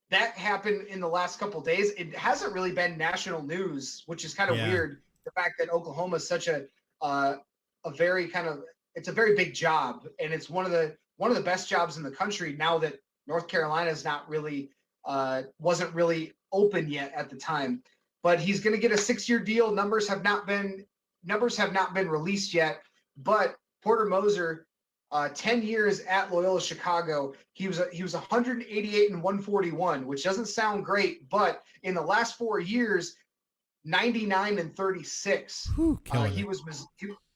That happened in the last couple of days. It hasn't really been national news, which is kind of weird. The fact that Oklahoma is such a very it's a very big job, and it's one of the best jobs in the country now that North Carolina is not really wasn't really open yet at the time. But he's going to get a 6-year deal. Numbers have not been released yet. But Porter Moser, 10 years at Loyola Chicago, he was 188 and 141, which doesn't sound great, but in the last 4 years, 99 and 36.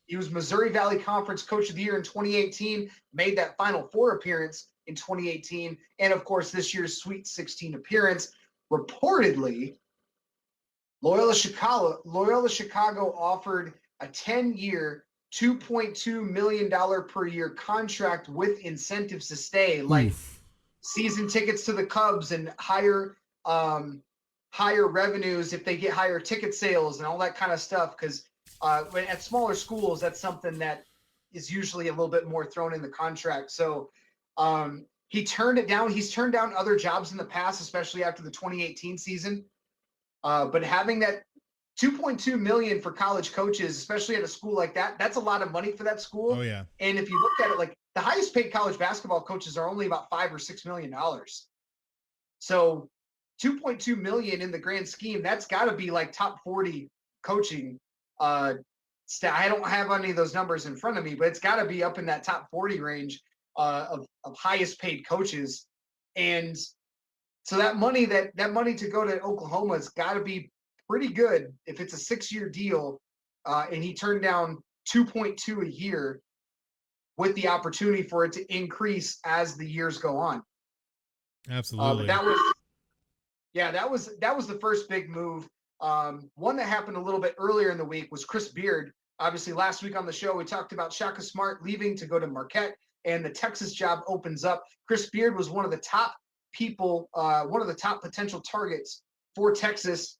He was Missouri Valley Conference Coach of the Year in 2018, made that Final Four appearance in 2018, and of course this year's Sweet 16 appearance. Reportedly, Loyola Chicago offered a 10-year, $2.2 million per year contract with incentives to stay, like season tickets to the Cubs and higher revenues if they get higher ticket sales and all that kind of stuff. Because at smaller schools, that's something that is usually a little bit more thrown in the contract. So he turned it down. He's turned down other jobs in the past, especially after the 2018 season. But having that $2.2 million for college coaches, especially at a school like that, that's a lot of money for that school. Oh yeah. And if you look at it, like the highest paid college basketball coaches are only about $5 or $6 million. So 2.2 million in the grand scheme, that's got to be like top 40 coaching. I don't have any of those numbers in front of me, but it's got to be up in that top 40 range of highest paid coaches. And so that money to go to Oklahoma has got to be pretty good if it's a 6-year deal, and he turned down 2.2 a year with the opportunity for it to increase as the years go on. Absolutely. But that was the first big move. One that happened a little bit earlier in the week was Chris Beard. Obviously, last week on the show, we talked about Shaka Smart leaving to go to Marquette, and the Texas job opens up. Chris Beard was one of the top potential targets for Texas,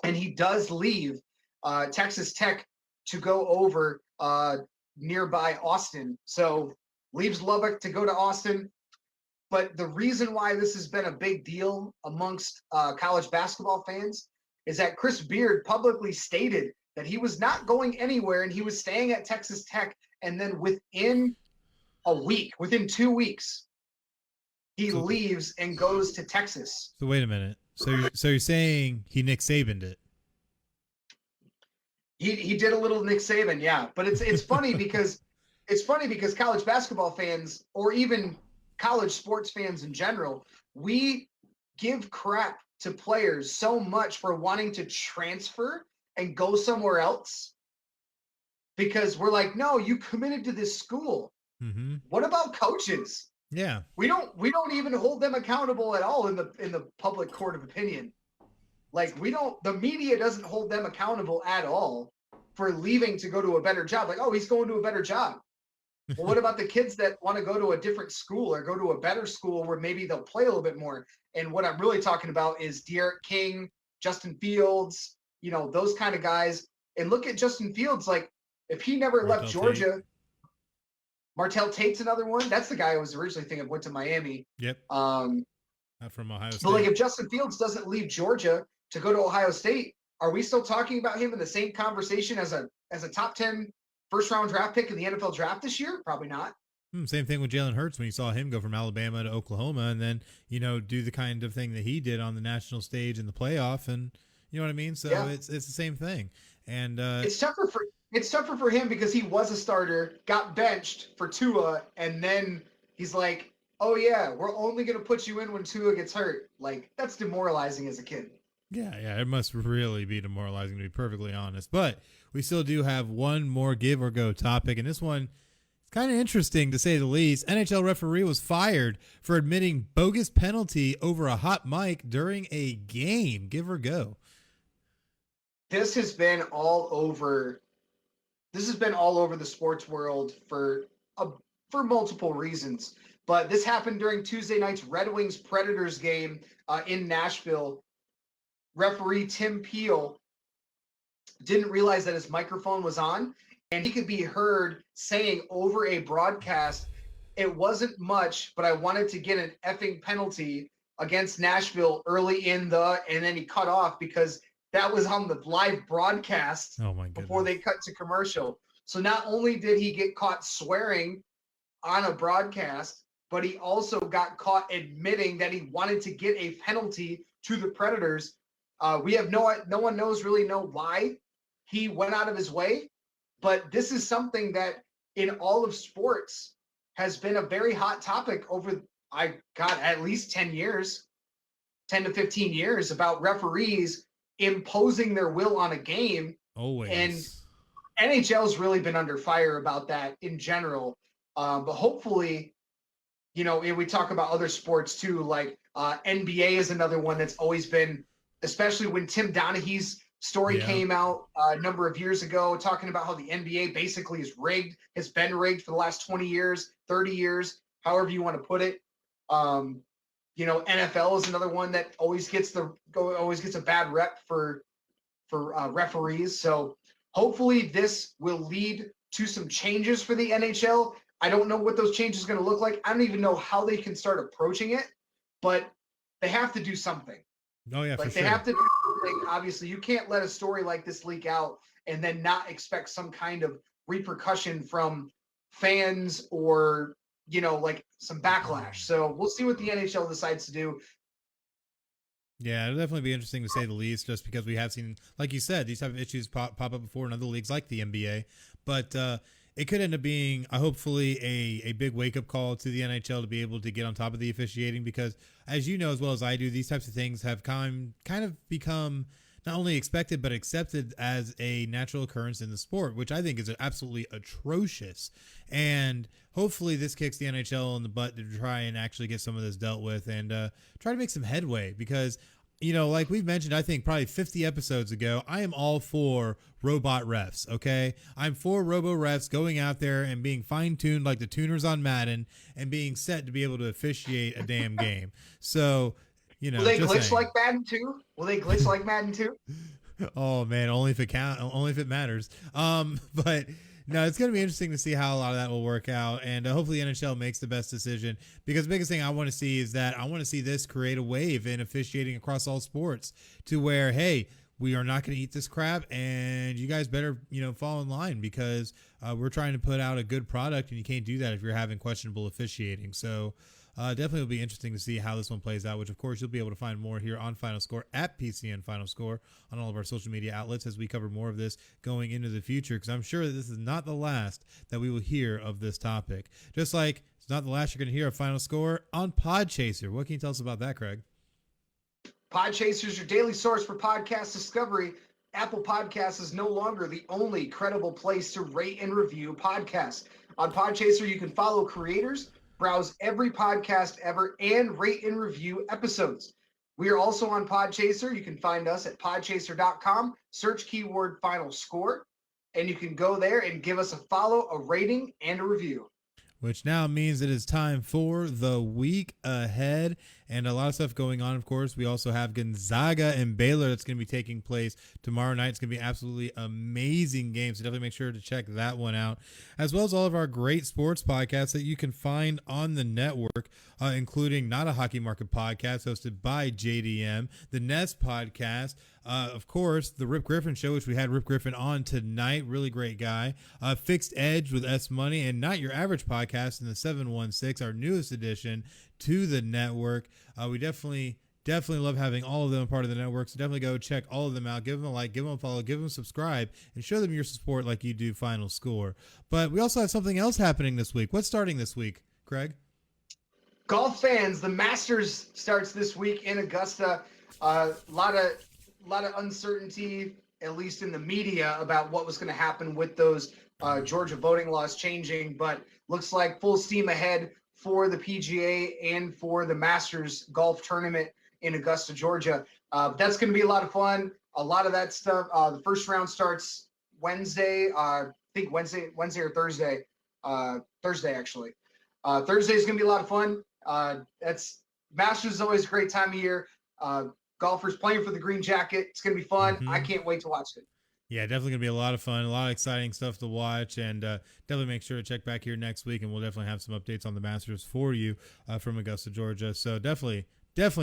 and he does leave Texas Tech to go over nearby Austin. So leaves Lubbock to go to Austin. But the reason why this has been a big deal amongst college basketball fans is that Chris Beard publicly stated that he was not going anywhere and he was staying at Texas Tech. And then within 2 weeks, he leaves and goes to Texas. So wait a minute. So you're saying he Nick Saban'd it? He did a little Nick Saban, yeah. But it's funny because college basketball fans, or even college sports fans in general, we give crap to players so much for wanting to transfer and go somewhere else because we're like, no, you committed to this school. Mm-hmm. What about coaches? Yeah, we don't even hold them accountable at all in the public court of opinion. Like the media doesn't hold them accountable at all for leaving to go to a better job. Like, oh, he's going to a better job. Well, what about the kids that want to go to a different school or go to a better school where maybe they'll play a little bit more? And what I'm really talking about is De'Aaron King, Justin Fields, those kind of guys. And look at Justin Fields. Like, if he never left Georgia, Martell Tate's another one. That's the guy I was originally thinking of, went to Miami. Yep. Not from Ohio State. But like, if Justin Fields doesn't leave Georgia to go to Ohio State, are we still talking about him in the same conversation as a top 10 first-round draft pick in the NFL draft this year? Probably not. Same thing with Jalen Hurts when you saw him go from Alabama to Oklahoma and then, do the kind of thing that he did on the national stage in the playoff. And you know what I mean? So yeah. It's the same thing. And it's tougher for him because he was a starter, got benched for Tua, and then he's like, oh yeah, we're only going to put you in when Tua gets hurt. Like, that's demoralizing as a kid. Yeah, it must really be demoralizing, to be perfectly honest. But we still do have one more give or go topic, and this one is kind of interesting to say the least. NHL referee was fired for admitting bogus penalty over a hot mic during a game. Give or go. This has been all over the sports world for multiple reasons. But this happened during Tuesday night's Red Wings Predators game in Nashville. Referee Tim Peel didn't realize that his microphone was on, and he could be heard saying over a broadcast, "It wasn't much, but I wanted to get an effing penalty against Nashville early in the," and then he cut off because that was on the live broadcast Oh my goodness. before they cut to commercial. So not only did he get caught swearing on a broadcast, but he also got caught admitting that he wanted to get a penalty to the Predators. We have no one knows really know why he went out of his way, but this is something that in all of sports has been a very hot topic over at least 10 years, 10 to 15 years, about referees imposing their will on a game. Always. And NHL's really been under fire about that in general. But hopefully, we talk about other sports too, like NBA is another one that's always been, especially when Tim Donaghy's story came out a number of years ago, talking about how the NBA basically is rigged, has been rigged for the last 20 years, 30 years, however you want to put it. NFL is another one that always gets a bad rep for referees. So hopefully this will lead to some changes for the NHL. I don't know what those changes are going to look like. I don't even know how they can start approaching it, but they have to do something. Oh yeah, Like for they sure. have to do something. Obviously, you can't let a story like this leak out and then not expect some kind of repercussion from fans or like some backlash. So we'll see what the NHL decides to do. Yeah, it'll definitely be interesting to say the least, just because we have seen, like you said, these type of issues pop up before in other leagues like the NBA. But it could end up being hopefully a big wake-up call to the NHL to be able to get on top of the officiating, because as you know as well as I do, these types of things have kind of become not only expected but accepted as a natural occurrence in the sport, which I think is absolutely atrocious. And hopefully this kicks the NHL in the butt to try and actually get some of this dealt with and try to make some headway, because like we've mentioned, I think probably 50 episodes ago, I am all for robot refs, okay? I'm for robo refs going out there and being fine-tuned like the tuners on Madden and being set to be able to officiate a damn game. So, will they glitch saying. like Madden 2? Will they glitch like Madden 2? Oh man, only if it matters. But no, it's going to be interesting to see how a lot of that will work out, and hopefully NHL makes the best decision, because the biggest thing I want to see is that I want to see this create a wave in officiating across all sports to where, hey, we are not going to eat this crap, and you guys better, fall in line, because we're trying to put out a good product, and you can't do that if you're having questionable officiating. So definitely will be interesting to see how this one plays out, which of course you'll be able to find more here on Final Score at PCN Final Score on all of our social media outlets as we cover more of this going into the future, because I'm sure that this is not the last that we will hear of this topic. Just like it's not the last you're going to hear of Final Score on PodChaser. What can you tell us about that, Craig? PodChaser is your daily source for podcast discovery. Apple Podcasts is no longer the only credible place to rate and review podcasts. On PodChaser, you can follow creators, browse every podcast ever, and rate and review episodes. We are also on PodChaser. You can find us at podchaser.com, search keyword Final Score, and you can go there and give us a follow, a rating, and a review. Which now means it is time for the week ahead, and a lot of stuff going on. Of course, we also have Gonzaga and Baylor that's going to be taking place tomorrow night. It's going to be an absolutely amazing game, so definitely make sure to check that one out, as well as all of our great sports podcasts that you can find on the network, including Not a Hockey Market podcast hosted by JDM, the Nest podcast, of course, the Rip Griffin show, which we had Rip Griffin on tonight. Really great guy. Fixed Edge with S Money, and Not Your Average podcast in the 716, our newest addition to the network. We definitely love having all of them a part of the network. So definitely go check all of them out. Give them a like, give them a follow, give them a subscribe, and show them your support like you do Final Score. But we also have something else happening this week. What's starting this week, Craig? Golf fans, the Masters starts this week in Augusta. A lot of uncertainty, at least in the media, about what was going to happen with those Georgia voting laws changing, but looks like full steam ahead for the PGA and for the Masters golf tournament in Augusta, Georgia. That's going to be a lot of fun. A lot of that stuff. The first round starts Wednesday. I think Wednesday or Thursday. Thursday, actually. Thursday is going to be a lot of fun. Masters is always a great time of year. Golfers playing for the green jacket. It's going to be fun. Mm-hmm. I can't wait to watch it. Yeah, definitely going to be a lot of fun, a lot of exciting stuff to watch, and definitely make sure to check back here next week, and we'll definitely have some updates on the Masters for you from Augusta, Georgia. So definitely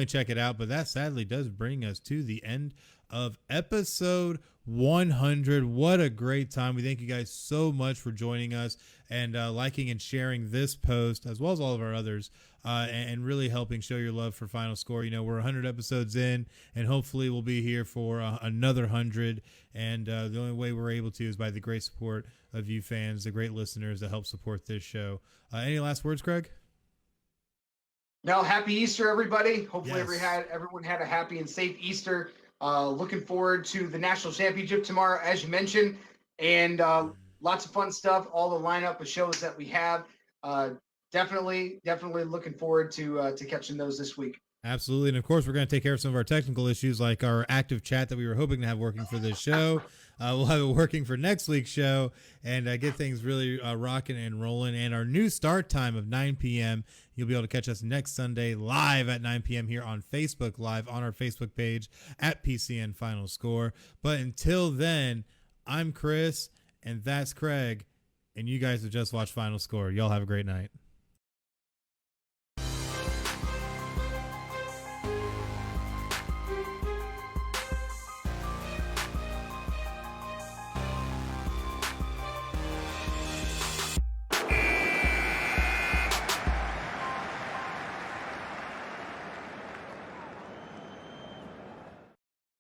check it out. But that sadly does bring us to the end of episode 100. What a great time. We thank you guys so much for joining us and liking and sharing this post as well as all of our others and really helping show your love for Final Score. You know, we're 100 episodes in, and hopefully we'll be here for another 100. And the only way we're able to is by the great support of you fans, the great listeners that help support this show. Any last words, Craig? No, happy Easter, everybody. Hopefully Yes. everyone had a happy and safe Easter. Looking forward to the national championship tomorrow, as you mentioned, and lots of fun stuff. All the lineup of shows that we have. Definitely looking forward to catching those this week. Absolutely. And of course, we're going to take care of some of our technical issues, like our active chat that we were hoping to have working for this show. We'll have it working for next week's show and get things really rocking and rolling. And our new start time of 9 p.m. You'll be able to catch us next Sunday live at 9 p.m. here on Facebook Live on our Facebook page at PCN Final Score. But until then, I'm Chris, and that's Craig, and you guys have just watched Final Score. Y'all have a great night.